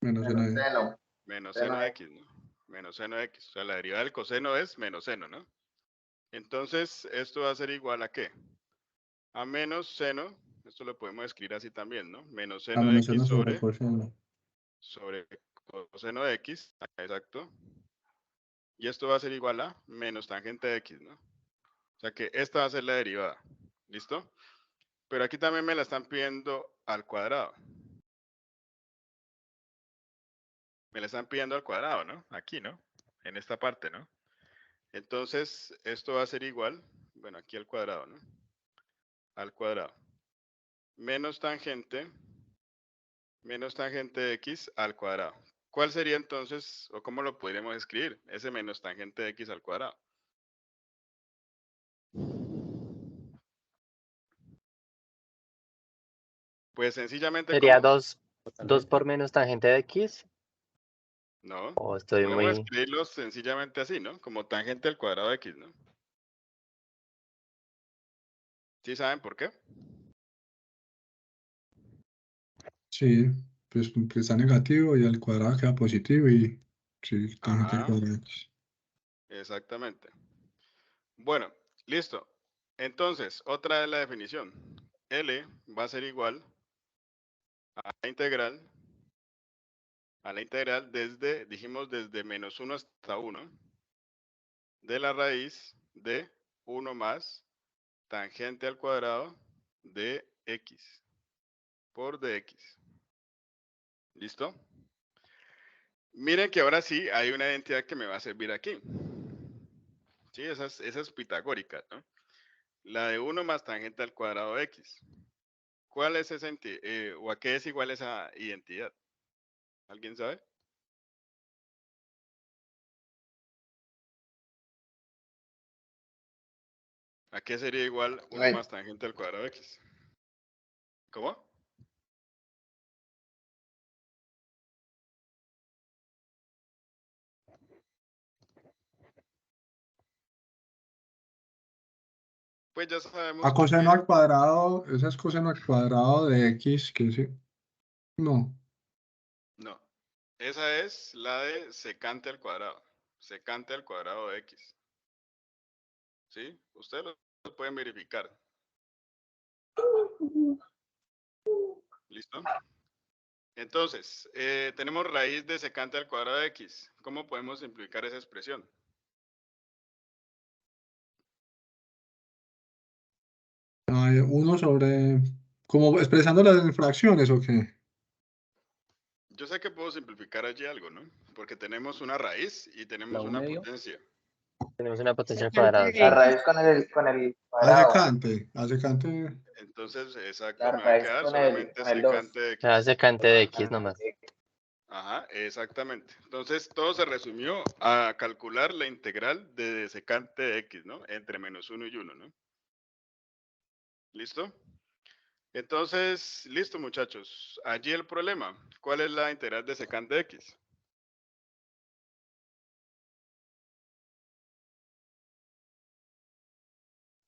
Menos seno de Seno. Menos Seno seno de de x, ¿no? Menos seno de x. O sea, la derivada del coseno es menos seno, ¿no? Entonces, esto va a ser igual a ¿qué? A menos seno, esto lo podemos escribir así también, ¿no? Menos a seno de menos x seno sobre coseno. sobre coseno de x, exacto. Y esto va a ser igual a menos tangente de x, ¿no? O sea que esta va a ser la derivada. ¿Listo? Pero aquí también me la están pidiendo al cuadrado. Me la están pidiendo al cuadrado, ¿no? Aquí, ¿no? En esta parte, ¿no? Entonces, esto va a ser igual, bueno, aquí al cuadrado, ¿no? Al cuadrado. Menos tangente de x al cuadrado. ¿Cuál sería entonces, o cómo lo podríamos escribir? Ese menos tangente de x al cuadrado. Pues sencillamente Sería como... 2 por menos tangente de x. No, O estoy podemos muy... escribirlo sencillamente así, ¿no? Como tangente al cuadrado de x, ¿no? ¿Sí saben por qué? Sí, pues que está negativo y al cuadrado queda positivo y sí, tangente al Ajá, cuadrado de x. exactamente. Bueno, listo. Entonces, otra es la definición. L va a ser igual a la integral desde, dijimos desde menos 1 hasta 1, de la raíz de 1 más tangente al cuadrado de x por dx. ¿Listo? Miren que ahora sí hay una identidad que me va a servir aquí. Sí, esa es pitagórica, ¿no? La de 1 más tangente al cuadrado de x. ¿Cuál es esa entidad? ¿O a qué es igual esa identidad? ¿Alguien sabe? ¿A qué sería igual 1 más tangente al cuadrado de x? ¿Cómo? Pues ya sabemos A coseno que al cuadrado, esa es coseno al cuadrado de x, que sí. No, no. Esa es la de secante al cuadrado. Secante al cuadrado de x. ¿Sí? Ustedes lo pueden verificar. ¿Listo? Entonces, tenemos raíz de secante al cuadrado de x. ¿Cómo podemos simplificar esa expresión? hay uno sobre, como expresando las fracciones o qué. Yo sé que puedo simplificar allí algo, ¿no? Porque tenemos una raíz y tenemos La U una medio. potencia. Tenemos una potencia al Secante cuadrado. de La Sí. raíz con el cuadrado. A secante, Entonces, exacto, La me va a raíz quedar con solamente el 2. secante de O sea, x. secante de x nomás. Ajá, exactamente. Entonces, todo se resumió a calcular la integral de secante de x, ¿no? Entre menos 1 y 1, ¿no? ¿Listo? Entonces, listo, muchachos. Allí el problema. ¿Cuál es la integral de secante de x?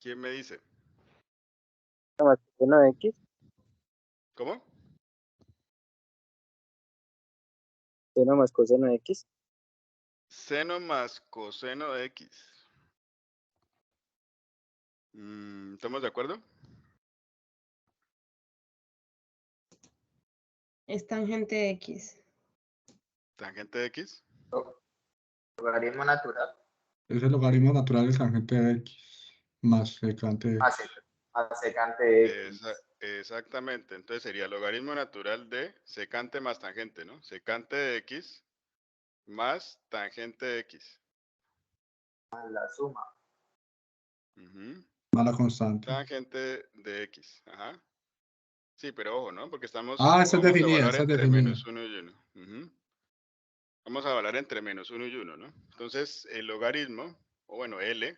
¿Quién me dice? Más coseno de X. ¿Cómo? Seno más coseno de X. Seno más coseno de X. ¿Estamos de acuerdo? Es tangente de X. Tangente de X. Logaritmo natural. Es el logaritmo natural del tangente de X más secante de Más, X. más secante de X. Exactamente. Entonces sería logaritmo natural de secante más tangente, ¿no? Secante de X más tangente de X. La suma. Ujú. Más la constante. Tangente de X. Ajá. Sí, pero ojo, ¿no? Porque Esta es vamos a definida, evaluar esta es entre definida. menos 1 y 1. Ujú. Vamos a evaluar entre menos 1 y 1, ¿no? Entonces, el logaritmo, o bueno, L,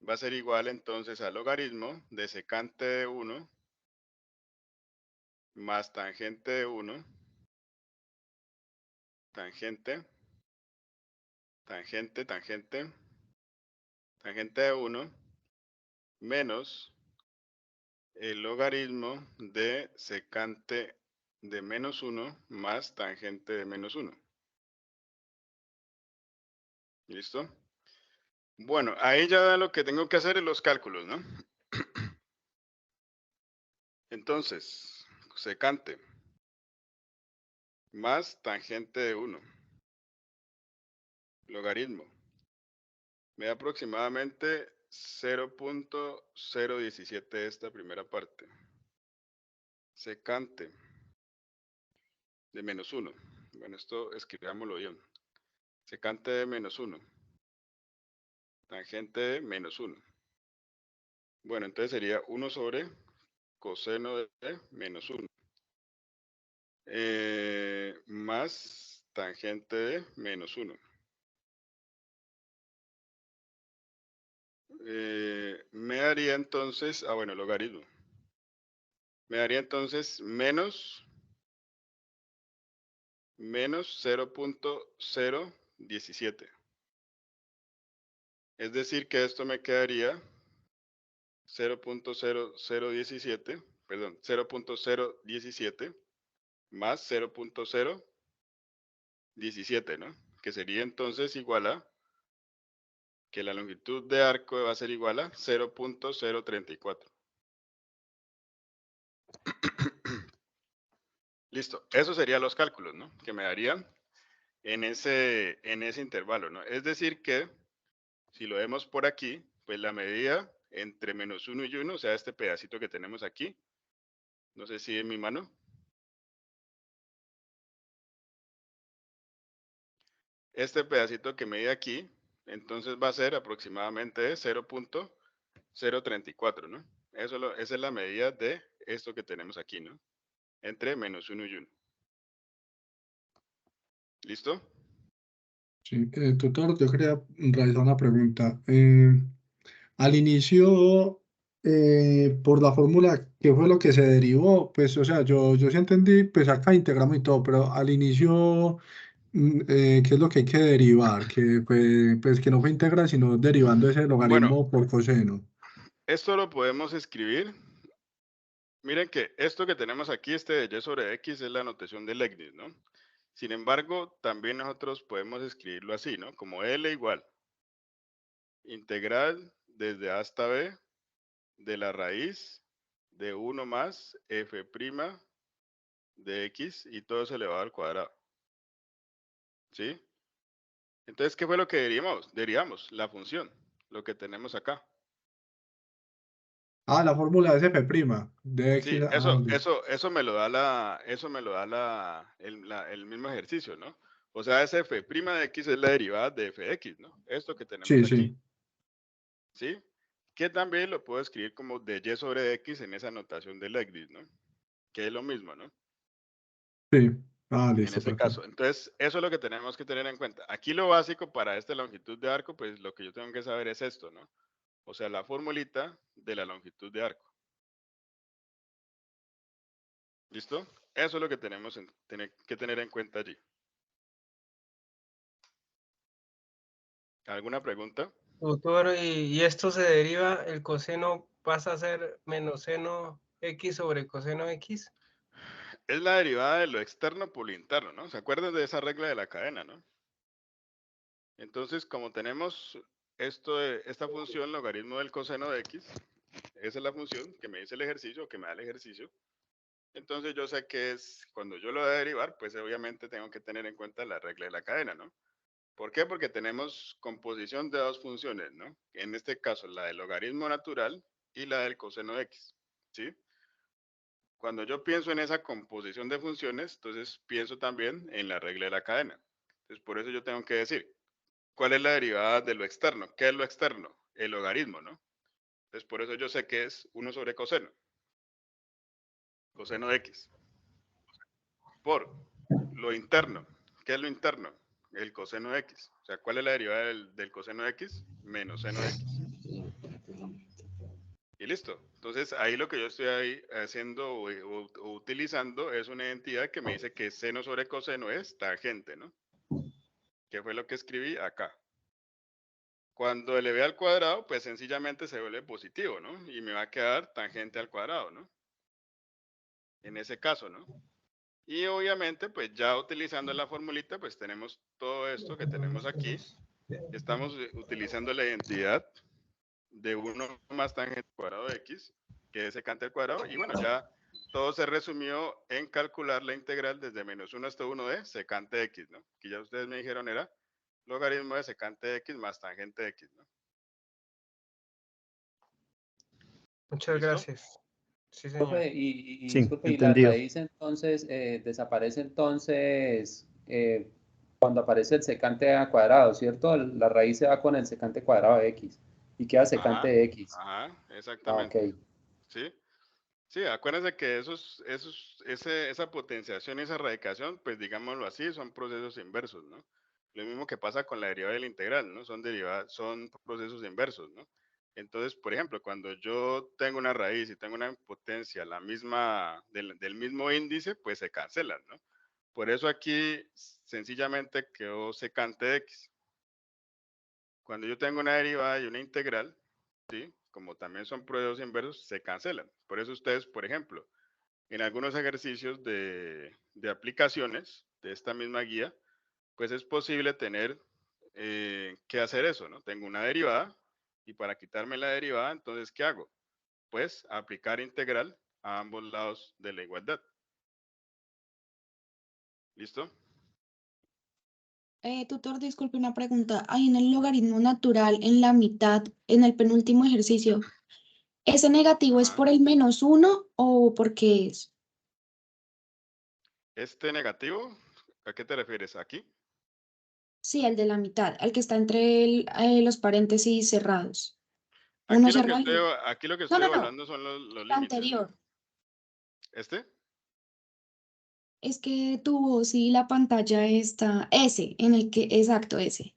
va a ser igual entonces al logaritmo de secante de 1 más tangente de 1, tangente, tangente, tangente, tangente de 1, menos el logaritmo de secante de menos 1 más tangente de menos 1. ¿Listo? Bueno, ahí ya lo que tengo que hacer es los cálculos, ¿no? Entonces, secante más tangente de 1, logaritmo, me da aproximadamente 0.017 esta primera parte. Secante de menos 1. Bueno, esto escribámoslo bien. Secante de menos 1. Tangente de menos 1. Bueno, entonces sería 1 sobre coseno de menos 1. Más tangente de menos 1. Me daría entonces, bueno, logaritmo. Me daría entonces menos 0.017. Es decir, que esto me quedaría 0.0017, perdón, 0.017 más 0.017, ¿no? Que sería entonces igual a, que la longitud de arco va a ser igual a 0.034. Listo, esos serían los cálculos, ¿no? Que me darían en ese intervalo, ¿no? Es decir que, si lo vemos por aquí, pues la medida entre menos 1 y 1, o sea, este pedacito que tenemos aquí, no sé si en mi mano. Este pedacito que mide aquí, entonces va a ser aproximadamente 0.034, ¿no? Esa es la medida de esto que tenemos aquí, ¿no? Entre menos 1 y 1. ¿Listo? Sí, tutor, yo quería realizar una pregunta. Al inicio, por la fórmula, ¿qué fue lo que se derivó? Pues, o sea, yo sí entendí, pues acá integramos y todo, pero al inicio, ¿qué es lo que hay que derivar? Que pues que no fue integral, sino derivando ese Bueno, logaritmo por coseno. esto lo podemos escribir. Miren que esto que tenemos aquí, este de y sobre x, es la notación de Leibniz, ¿no? Sin embargo, también nosotros podemos escribirlo así, ¿no? Como L igual integral desde A hasta B de la raíz de 1 más f' de x y todo eso elevado al cuadrado. ¿Sí? Entonces, ¿qué fue lo que derivamos? Derivamos la función, lo que tenemos acá. Ah, la fórmula es f' de x. Sí, listo. eso me lo da el mismo ejercicio, ¿no? O sea, ese f' de x es la derivada de f de x, ¿no? Esto que tenemos Sí, aquí. sí. ¿Sí? Que también lo puedo escribir como de y sobre x en esa notación de Leibniz, ¿no? Que es lo mismo, ¿no? Sí. Ah, En listo, ese perfecto. caso. Entonces, eso es lo que tenemos que tener en cuenta. Aquí lo básico para esta longitud de arco, pues lo que yo tengo que saber es esto, ¿no? O sea, la formulita de la longitud de arco. ¿Listo? Eso es lo que tenemos que tener en cuenta allí. ¿Alguna pregunta? Doctor, y esto se deriva, el coseno pasa a ser menos seno X sobre coseno X. Es la derivada de lo externo por lo interno, ¿no? ¿Se acuerdan de esa regla de la cadena, no? Entonces, como tenemos esta función logaritmo del coseno de x, esa es la función que me dice el ejercicio, que me da el ejercicio. Entonces yo sé que es, cuando yo lo voy a derivar, pues obviamente tengo que tener en cuenta la regla de la cadena, ¿no? ¿Por qué? Porque tenemos composición de dos funciones, ¿no? En este caso, la del logaritmo natural y la del coseno de x, ¿sí? Cuando yo pienso en esa composición de funciones, entonces pienso también en la regla de la cadena. Entonces, por eso yo tengo que decir, ¿cuál es la derivada de lo externo? ¿Qué es lo externo? El logaritmo, ¿no? Entonces, por eso yo sé que es 1 sobre coseno. Coseno de x. Por lo interno. ¿Qué es lo interno? El coseno de x. O sea, ¿cuál es la derivada del coseno de x? Menos seno de x. Y listo. Entonces, ahí lo que yo estoy ahí haciendo o utilizando es una identidad que me dice que seno sobre coseno es tangente, ¿no? Que fue lo que escribí acá. Cuando eleve al cuadrado, pues sencillamente se vuelve positivo, ¿no? Y me va a quedar tangente al cuadrado, ¿no? En ese caso, ¿no? Y obviamente, pues ya utilizando la formulita, pues tenemos todo esto que tenemos aquí. Estamos utilizando la identidad de 1 más tangente al cuadrado de x, que es secante al cuadrado. Y bueno, ya todo se resumió en calcular la integral desde menos 1 hasta 1 de secante de x, ¿no? Que ya ustedes me dijeron era logaritmo de secante de x más tangente de x, ¿no? Muchas ¿Listo? gracias. Sí, señor. Profe, y Sí, disculpe, y la entendido. raíz entonces desaparece entonces cuando aparece el secante a cuadrado, ¿cierto? La raíz se va con el secante cuadrado de x y queda secante Ajá, de x. ajá, Ah, exactamente. ok. ¿Sí? Sí, acuérdense que esa potenciación y esa radicación, pues digámoslo así, son procesos inversos, ¿no? Lo mismo que pasa con la derivada del integral, ¿no? Son procesos inversos, ¿no? Entonces, por ejemplo, cuando yo tengo una raíz y tengo una potencia del mismo índice, pues se cancelan, ¿no? Por eso aquí sencillamente quedó secante de x. Cuando yo tengo una derivada y una integral, ¿sí? Como también son procesos inversos, se cancelan. Por eso ustedes, por ejemplo, en algunos ejercicios de aplicaciones de esta misma guía, pues es posible tener que hacer eso, ¿no? Tengo una derivada y para quitarme la derivada, entonces, ¿qué hago? Pues aplicar integral a ambos lados de la igualdad. ¿Listo? Tutor, disculpe una pregunta. Ahí en el logaritmo natural, en la mitad, en el penúltimo ejercicio, ¿ese negativo es Ajá. por el menos 1 o por qué es? Este negativo, ¿a qué te refieres? ¿Aquí? Sí, el de la mitad, el que está entre los paréntesis cerrados. Uno Aquí lo que estoy, cerrado. aquí lo que No, estoy no, no. evaluando son los El límites, ¿no? anterior. ¿Este? Es que tuvo, sí, la pantalla está, ese, en el que, exacto, ese.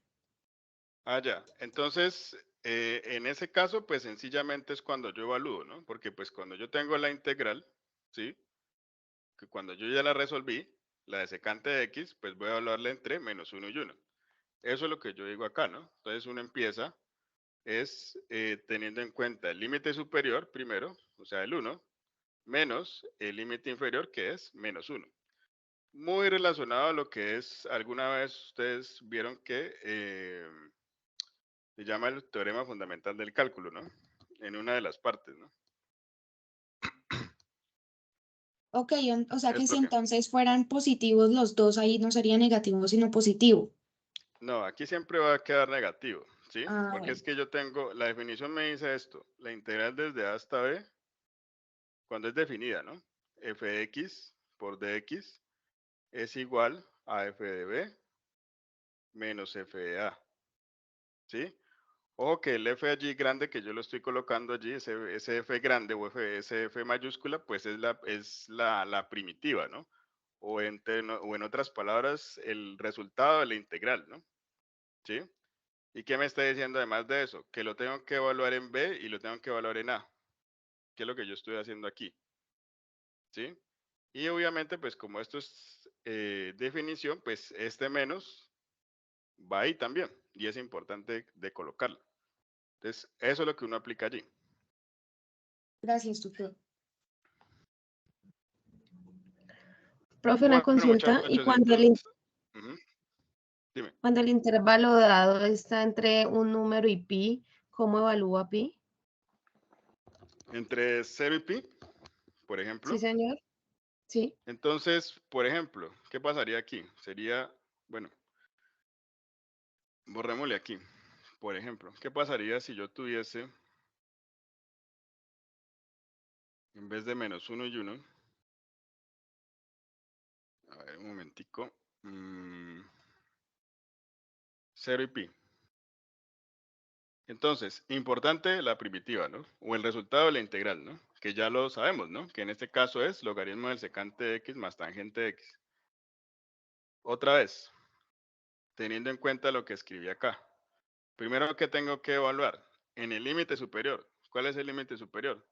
Ah, ya. Entonces, en ese caso, pues sencillamente es cuando yo evalúo, ¿no? Porque pues cuando yo tengo la integral, ¿sí? Que cuando yo ya la resolví, la de secante de x, pues voy a evaluarla entre menos 1 y 1. Eso es lo que yo digo acá, ¿no? Entonces uno empieza teniendo en cuenta el límite superior primero, o sea, el 1, menos el límite inferior, que es menos 1. Muy relacionado a lo que es, alguna vez ustedes vieron que se llama el teorema fundamental del cálculo, ¿no? En una de las partes, ¿no? Ok, o sea que Es si lo que... entonces fueran positivos los dos, ahí no sería negativo, sino positivo. No, aquí siempre va a quedar negativo, ¿sí? Ah, Porque bueno. es que yo tengo, la definición me dice esto, la integral desde A hasta B, cuando es definida, ¿no? F de x por dx es igual a f de b menos f de a, ¿sí? Ojo que el f allí grande que yo lo estoy colocando allí, ese f grande o ese f mayúscula, pues es la primitiva, ¿no? O en otras palabras, el resultado de la integral, ¿no? ¿Sí? ¿Y qué me está diciendo además de eso? Que lo tengo que evaluar en B y lo tengo que evaluar en A, que es lo que yo estoy haciendo aquí, ¿sí? Y obviamente, pues como esto es definición, pues este menos va ahí también, y es importante de colocarlo. Entonces, eso es lo que uno aplica allí. Gracias, tutor. Profe, una Bueno, consulta. ¿Y muchachos, cuando entonces, ujú, dime. cuando el intervalo dado está entre un número y pi, cómo evalúa pi? Entre 0 y pi, por ejemplo. Sí, señor. Sí. Entonces, por ejemplo, ¿qué pasaría aquí? Sería, bueno, borrémosle aquí. Por ejemplo, ¿qué pasaría si yo tuviese, en vez de -1 y 1, a ver, un momentico, 0 y pi? Entonces, importante la primitiva, ¿no? O el resultado de la integral, ¿no? Que ya lo sabemos, ¿no? Que en este caso es logaritmo del secante de x más tangente de x. Otra vez, teniendo en cuenta lo que escribí acá. Primero que tengo que evaluar, en el límite superior. ¿Cuál es el límite superior?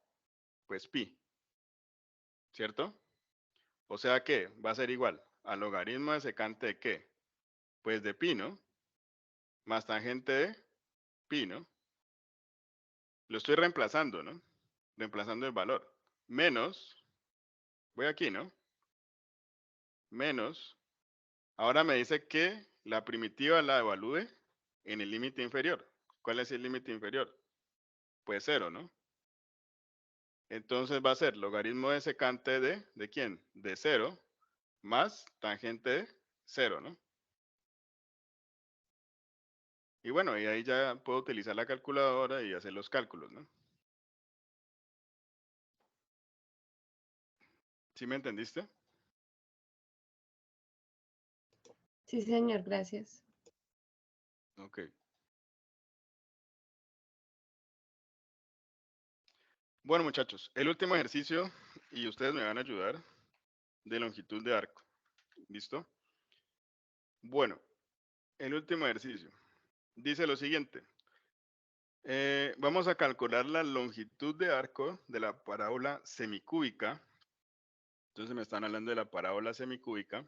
Pues pi, ¿cierto? O sea que va a ser igual a logaritmo de secante de ¿qué? Pues de pi, ¿no? Más tangente de pi, ¿no? Lo estoy reemplazando, ¿no? Reemplazando el valor. Menos, voy aquí, ¿no? Menos, ahora me dice que la primitiva la evalúe en el límite inferior. ¿Cuál es el límite inferior? Pues 0, ¿no? Entonces va a ser logaritmo de secante ¿de quién? De 0 más tangente de 0, ¿no? Y bueno, y ahí ya puedo utilizar la calculadora y hacer los cálculos, ¿no? ¿Sí me entendiste? Sí, señor, gracias. Ok. Bueno, muchachos, el último ejercicio, y ustedes me van a ayudar, de longitud de arco. ¿Listo? Bueno, el último ejercicio. Dice lo siguiente. Vamos a calcular la longitud de arco de la parábola semicúbica. Entonces me están hablando de la parábola semicúbica.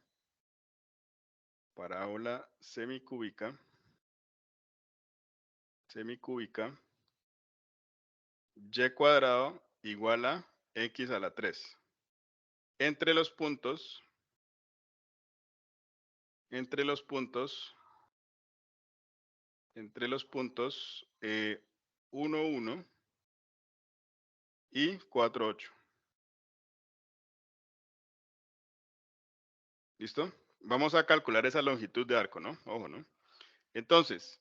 Parábola semicúbica. Semicúbica. Y cuadrado igual a x a la 3. Entre los puntos 1, 1 y 4, 8. ¿Listo? Vamos a calcular esa longitud de arco, ¿no? Ojo, ¿no? Entonces,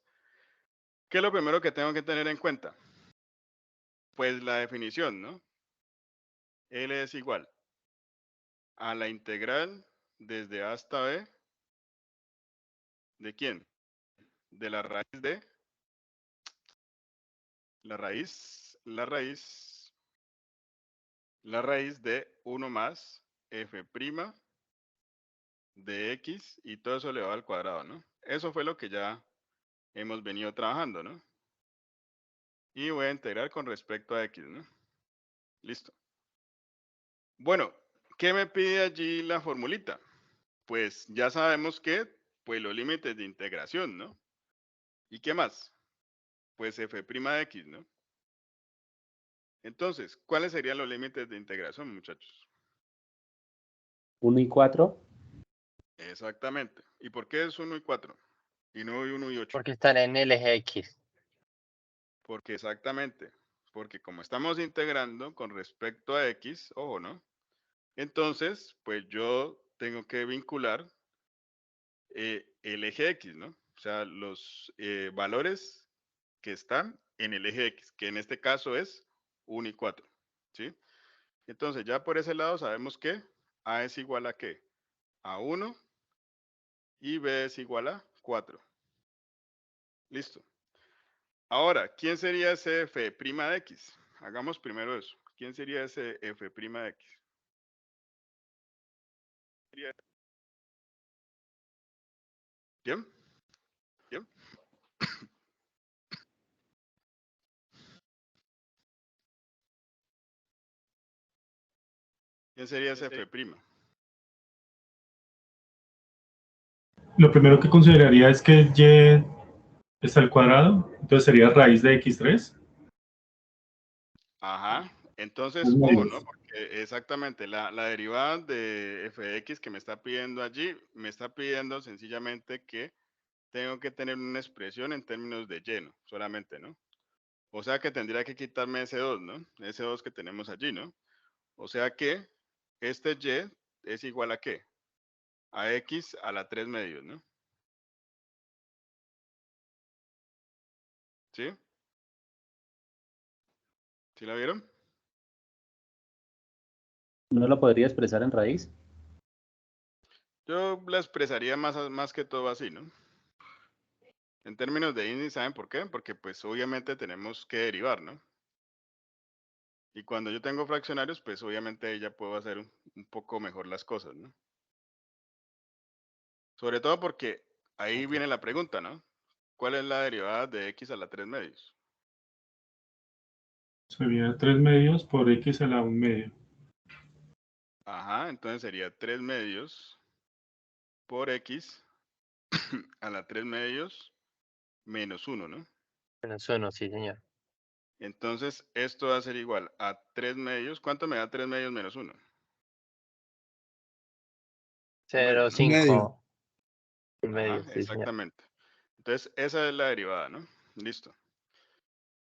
¿qué es lo primero que tengo que tener en cuenta? Pues la definición, ¿no? L es igual a la integral desde A hasta B. ¿De quién? De la raíz de... La raíz de 1 más f' de x y todo eso elevado al cuadrado, ¿no? Eso fue lo que ya hemos venido trabajando, ¿no? Y voy a integrar con respecto a x, ¿no? Listo. Bueno, ¿qué me pide allí la formulita? Pues ya sabemos que, pues los límites de integración, ¿no? ¿Y qué más? Pues f' de x, ¿no? Entonces, ¿cuáles serían los límites de integración, muchachos? 1 y 4. Exactamente. ¿Y por qué es 1 y 4? Y no 1 y 8. Porque están en el eje X. Porque exactamente. Porque como estamos integrando con respecto a x, ojo, ¿no? Entonces, pues yo tengo que vincular el eje x, ¿no? O sea, los valores que están en el eje x, que en este caso es 1 y 4, ¿sí? Entonces, ya por ese lado sabemos que A es igual a ¿qué? A 1 y B es igual a 4. Listo. Ahora, ¿quién sería ese f' de x? Hagamos primero eso. ¿Quién sería ese f' de x? ¿Bien? ¿Bien? ¿Quién sería ese f'? Lo primero que consideraría es que Y está al cuadrado, entonces sería raíz de x3. Ajá. Entonces, Tres ojo, ¿no? medios. Porque exactamente la derivada de f de x que me está pidiendo allí, me está pidiendo sencillamente que tengo que tener una expresión en términos de y, ¿no? Solamente, ¿no? O sea que tendría que quitarme ese 2, ¿no? Ese 2 que tenemos allí, ¿no? O sea que este y es igual a ¿qué? A x a la 3 medios, ¿no? ¿Sí? ¿Sí la vieron? ¿No lo podría expresar en raíz? Yo la expresaría más que todo así, ¿no? En términos de índice, ¿saben por qué? Porque pues obviamente tenemos que derivar, ¿no? Y cuando yo tengo fraccionarios, pues obviamente ahí ya puedo hacer un poco mejor las cosas, ¿no? Sobre todo porque ahí viene la pregunta, ¿no? ¿Cuál es la derivada de x a la 3 medios? Sería 3 medios por x a la 1 medio. Ajá, entonces sería 3 medios por x a la 3 medios menos 1, ¿no? Menos 1, sí, señor. Entonces esto va a ser igual a 3 medios. ¿Cuánto me da 3 medios menos 1? 1 medio, ¿no? 0,5. Un medio, Ajá, sí, señor. exactamente. Entonces esa es la derivada, ¿no? Listo.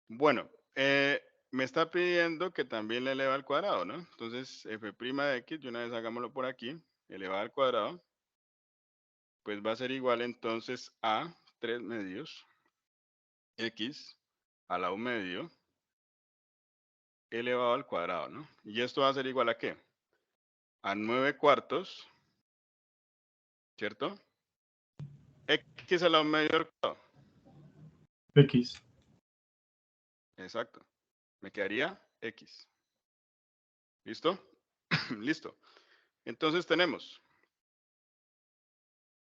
Bueno, me está pidiendo que también le eleva al cuadrado, ¿no? Entonces f' de x, de una vez hagámoslo por aquí, elevado al cuadrado, pues va a ser igual entonces a 3 medios x a la 1 medio elevado al cuadrado, ¿no? Y esto va a ser igual a ¿qué? A 9 cuartos, ¿cierto? X a la 1 medio al cuadrado. X. Exacto. Me quedaría x. ¿Listo? Listo. Entonces tenemos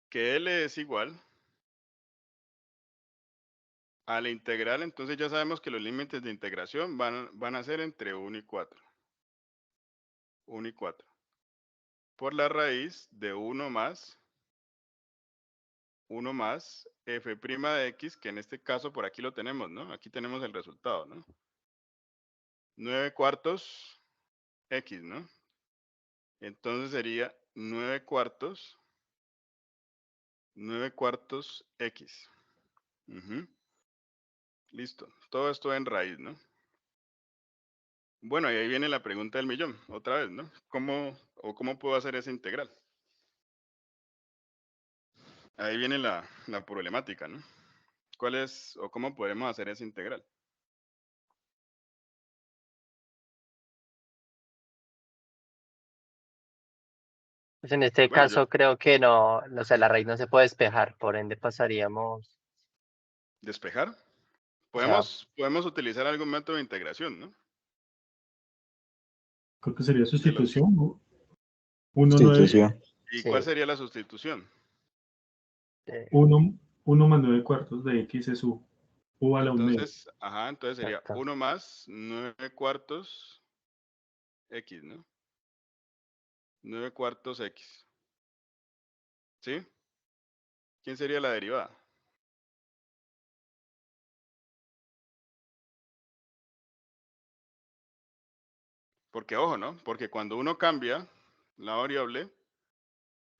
que L es igual a la integral, entonces ya sabemos que los límites de integración van a ser entre 1 y 4. 1 y 4. Por la raíz de 1 más f' de x, que en este caso por aquí lo tenemos, ¿no? Aquí tenemos el resultado, ¿no? 9 cuartos x, ¿no? Entonces sería 9 cuartos x. Ujú. Listo. Todo esto en raíz, ¿no? Bueno, y ahí viene la pregunta del millón, otra vez, ¿no? ¿Cómo puedo hacer esa integral? Ahí viene la problemática, ¿no? ¿Cuál es o cómo podemos hacer esa integral? Pues en este Bueno, caso creo que no, o sea, la raíz no se puede despejar, por ende pasaríamos, despejar. o sea, Podemos utilizar algún método de integración, ¿no? Creo que sería De los- sustitución, ¿no? 1, 9, Sustitución. ¿Y sí, cuál sería la sustitución? 1 más 9 cuartos de x es u. U a la 1 medio. Entonces, ajá, entonces sería exacto. 1 más 9 cuartos x, ¿no? 9 cuartos x. ¿Sí? ¿Quién sería la derivada? Porque, ojo, ¿no? Porque cuando uno cambia la variable,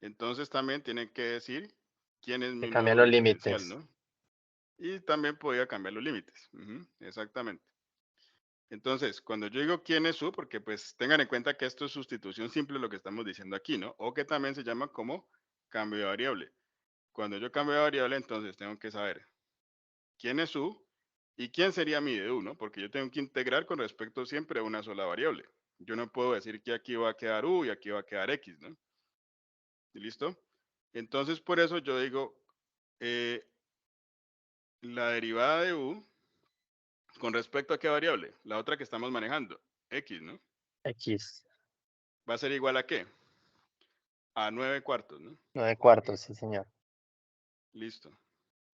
entonces también tiene que decir quién es Se mi cambian nuevo los diferencial, límites. ¿no? Y también podía cambiar los límites. Ujú, exactamente. Entonces, cuando yo digo quién es u, porque pues tengan en cuenta que esto es sustitución simple lo que estamos diciendo aquí, ¿no? O que también se llama como cambio de variable. Cuando yo cambio de variable, entonces tengo que saber quién es u y quién sería mi de u, ¿no? Porque yo tengo que integrar con respecto siempre a una sola variable. Yo no puedo decir que aquí va a quedar u y aquí va a quedar x, ¿no? ¿Listo? Entonces, por eso yo digo, la derivada de u, ¿con respecto a qué variable? La otra que estamos manejando, x, ¿no? X, ¿Va a ser igual a qué? A 9 cuartos, ¿no? 9 cuartos, sí, señor. Listo,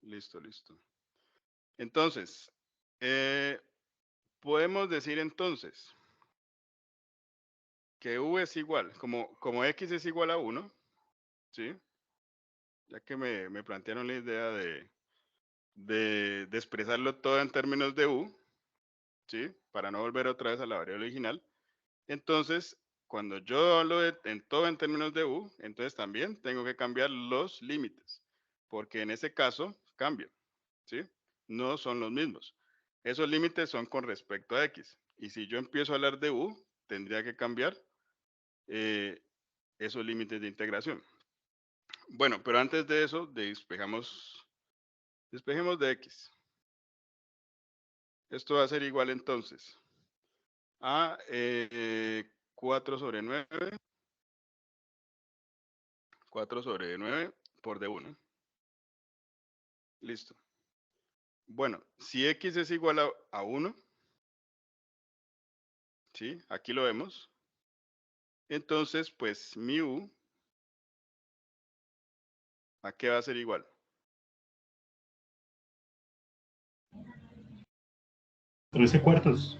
listo, listo. Entonces, podemos decir entonces que u es igual, como x es igual a 1, ¿sí? Ya que me plantearon la idea de expresarlo todo en términos de u, ¿sí? Para no volver otra vez a la variable original. Entonces, cuando yo hablo en todo en términos de u, entonces también tengo que cambiar los límites, porque en ese caso cambio, ¿sí? No son los mismos. Esos límites son con respecto a x. Y si yo empiezo a hablar de u, tendría que cambiar esos límites de integración. Bueno, pero antes de eso, despejemos de x. Esto va a ser igual entonces a 4 sobre 9 por d1. Listo. Bueno, si x es igual a 1, ¿sí? Aquí lo vemos. Entonces, pues mi u, ¿a qué va a ser igual? $13/4.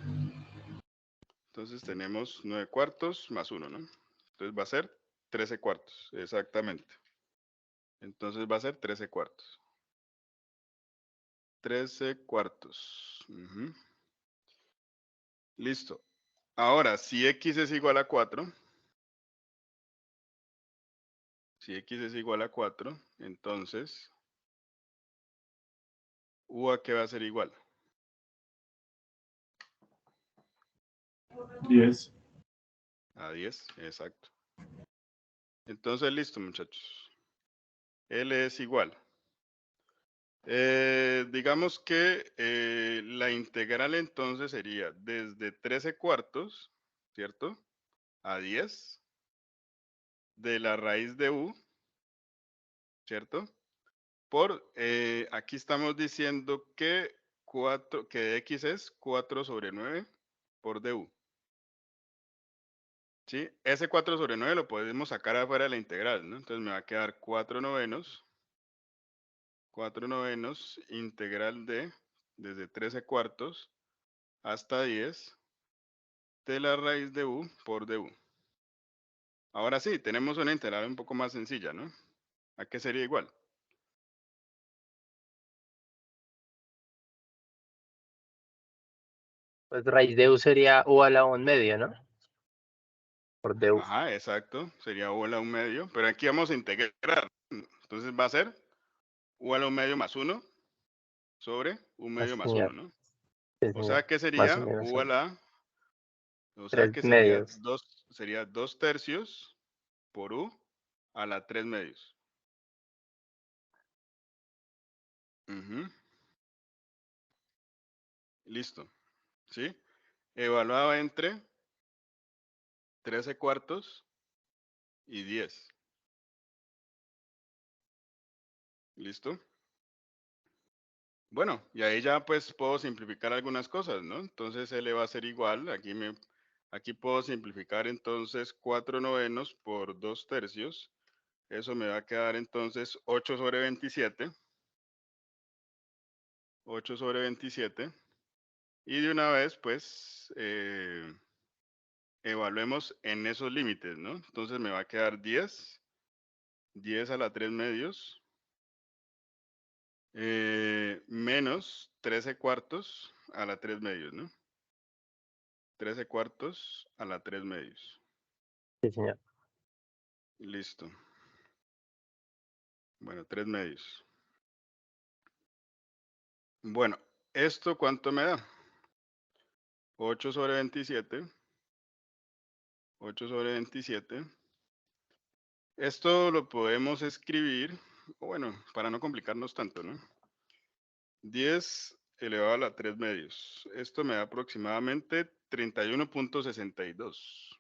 Entonces tenemos 9/4 más 1, ¿no? Entonces va a ser 13/4, exactamente. Entonces va a ser 13/4. 13/4. Ujú. Listo. Ahora, si x es igual a 4, entonces, u a qué va a ser igual. 10. A 10, exacto. Entonces, listo, muchachos. L es igual. Digamos que la integral entonces sería desde 13/4, ¿cierto? A 10 de la raíz de u, ¿cierto? Por, aquí estamos diciendo que x es 4 sobre 9 por du. ¿Sí? Ese 4 sobre 9 lo podemos sacar afuera de la integral, ¿no? Entonces me va a quedar 4 novenos integral de desde 13/4 hasta 10 de la raíz de u por du. Ahora sí, tenemos una integral un poco más sencilla, ¿no? ¿A qué sería igual? Pues raíz de u sería u a la 1/2, ¿no? Por du. Ajá, exacto. Sería u a la 1/2, pero aquí vamos a integrar. Entonces va a ser u a la 1/2 más 1 sobre 1/2 más 1, ¿no? Sí, O sea que más o sería menos. u a la... O sea 3 que medios. sería 2 tercios por u a la 3 medios. Ujú. Listo. ¿Sí? Evaluado entre 13/4 y 10. ¿Listo? Bueno, y ahí ya pues puedo simplificar algunas cosas, ¿no? Entonces L va a ser igual, aquí puedo simplificar entonces 4 novenos por 2 tercios. Eso me va a quedar entonces 8 sobre 27. 8 sobre 27. Y de una vez pues evaluemos en esos límites, ¿no? Entonces me va a quedar 10. 10 a la 3 medios. Menos 13/4 a la 3 medios, ¿no? 13/4 a la 3 medios. Sí, señor. Listo. Bueno, 3 medios. Bueno, ¿esto cuánto me da? 8 sobre 27. 8 sobre 27. Esto lo podemos escribir, bueno, para no complicarnos tanto, ¿no? 10 elevado a la 3 medios. Esto me da aproximadamente 31.62.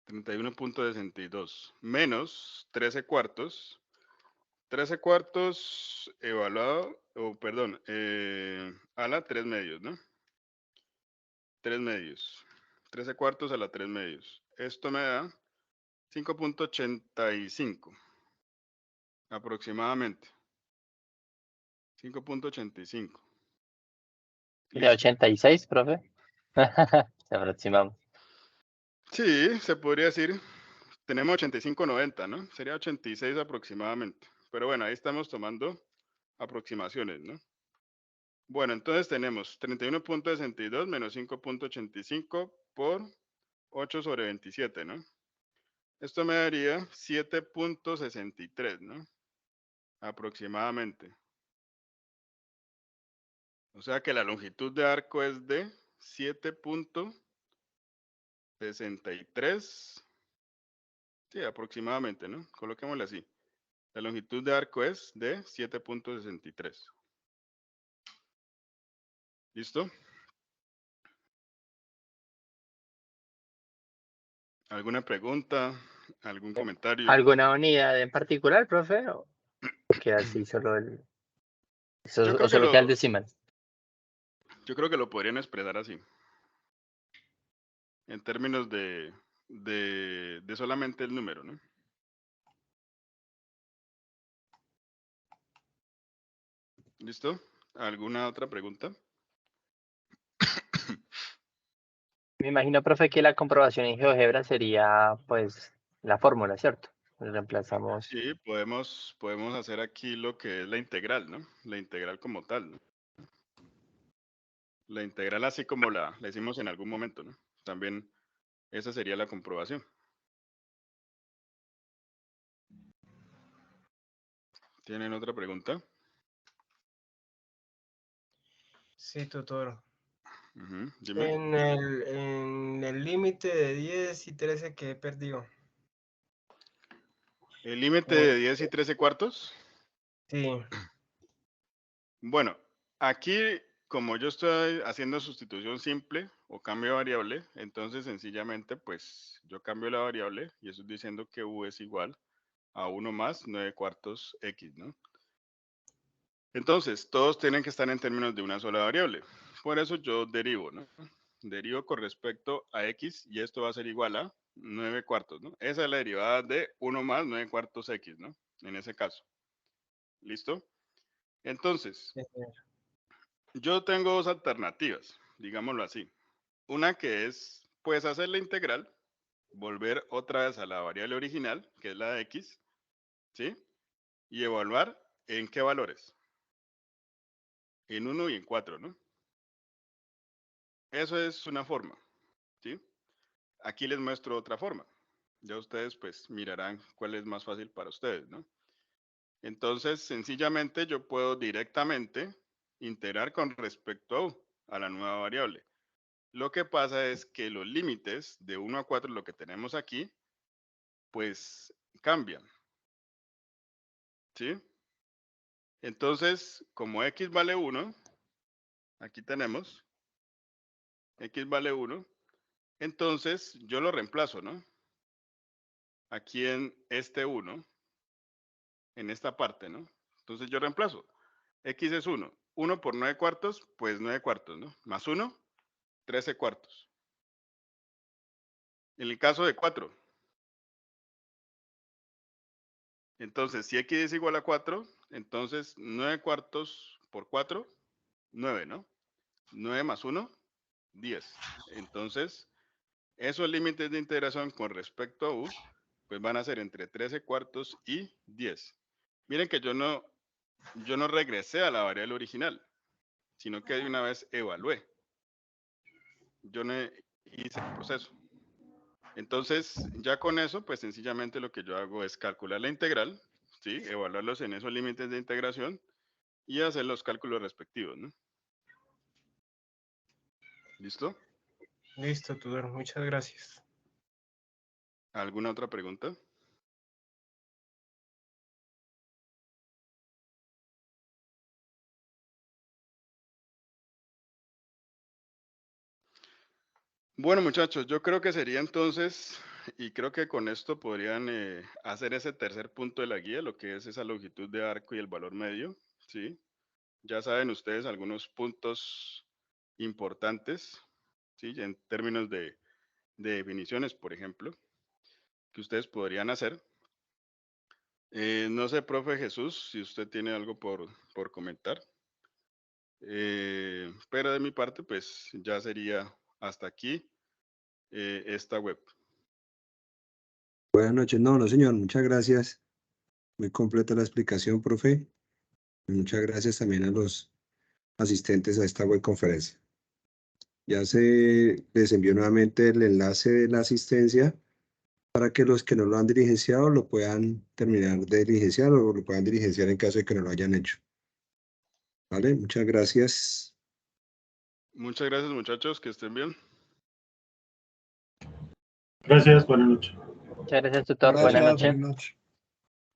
31.62 menos 13/4. 13/4 evaluado, perdón, a la 3 medios, ¿no? 3 medios. 13/4 a la 3 medios. Esto me da 5.85 aproximadamente. 5.85. ¿De 86, profe? Se aproximamos. Sí, se podría decir. Tenemos 85/90, ¿no? Sería 86 aproximadamente. Pero bueno, ahí estamos tomando aproximaciones, ¿no? Bueno, entonces tenemos 31.62 menos 5.85 por 8 sobre 27, ¿no? Esto me daría 7.63, ¿no? Aproximadamente. O sea que la longitud de arco es de 7.63. Sí, aproximadamente, ¿no? Coloquémosle así. La longitud de arco es de 7.63. ¿Listo? ¿Alguna pregunta? ¿Algún comentario? ¿Alguna unidad en particular, profe? ¿O queda así solo el... Yo creo o que solo queda el decimal? Yo creo que lo podrían expresar así. En términos de solamente el número, ¿no? ¿Listo? ¿Alguna otra pregunta? Me imagino, profe, que la comprobación en GeoGebra sería, pues, la fórmula, ¿cierto? Reemplazamos. Sí, podemos hacer aquí lo que es la integral, ¿no? La integral como tal, ¿no? La integral así como la hicimos en algún momento, ¿no? También esa sería la comprobación. ¿Tienen otra pregunta? Sí, tutor. Dime. En el límite de 10 y 13 que he perdido. ¿El límite de 10 y 13 cuartos? Sí. Bueno, aquí como yo estoy haciendo sustitución simple o cambio de variable, entonces sencillamente pues yo cambio la variable y estoy diciendo que u es igual a 1 más 9 cuartos x, ¿no? Entonces, todos tienen que estar en términos de una sola variable. Por eso yo derivo, ¿no? Derivo con respecto a x y esto va a ser igual a 9 cuartos, ¿no? Esa es la derivada de 1 más 9 cuartos x, ¿no? En ese caso. ¿Listo? Entonces, yo tengo dos alternativas, digámoslo así. Una que es, pues, hacer la integral, volver otra vez a la variable original, que es la de x, ¿sí? Y evaluar en qué valores. En 1 y en 4, ¿no? Eso es una forma, ¿sí? Aquí les muestro otra forma. Ya ustedes, pues, mirarán cuál es más fácil para ustedes, ¿no? Entonces, sencillamente yo puedo directamente integrar con respecto a la nueva variable. Lo que pasa es que los límites de 1 a 4, lo que tenemos aquí, pues cambian. ¿Sí? Entonces, como x vale 1, aquí tenemos, x vale 1, entonces yo lo reemplazo, ¿no? Aquí en este 1, en esta parte, ¿no? Entonces yo reemplazo. X es 1. 1 por 9 cuartos, pues 9 cuartos, ¿no? Más 1, 13 cuartos. En el caso de 4, entonces si x es igual a 4, entonces 9 cuartos por 4, 9, ¿no? 9 más 1, 10. Entonces, esos límites de integración con respecto a u, pues van a ser entre 13 cuartos y 10. Miren que yo no regresé a la variable original, sino que de una vez evalué. Yo no hice el proceso. Entonces, ya con eso, pues sencillamente lo que yo hago es calcular la integral, ¿sí? Evaluarlos en esos límites de integración y hacer los cálculos respectivos, ¿no? ¿Listo? Listo, tutor. Muchas gracias. ¿Alguna otra pregunta? Bueno, muchachos, yo creo que sería entonces, y creo que con esto podrían hacer ese tercer punto de la guía, lo que es esa longitud de arco y el valor medio, ¿sí? Ya saben ustedes algunos puntos importantes, ¿sí? En términos de definiciones, por ejemplo, que ustedes podrían hacer. No sé, profe Jesús, si usted tiene algo por comentar. Pero de mi parte, pues ya sería hasta aquí esta web. Buenas noches. No, señor, muchas gracias. Muy completa la explicación, profe. Muchas gracias también a los asistentes a esta webconferencia. Ya se les envió nuevamente el enlace de la asistencia para que los que no lo han diligenciado lo puedan terminar de diligenciar o lo puedan diligenciar en caso de que no lo hayan hecho. ¿Vale? Muchas gracias. Muchas gracias, muchachos, que estén bien. Gracias, buenas noches. Muchas gracias, tutor. Buenas Gracias, noches. buenas noches.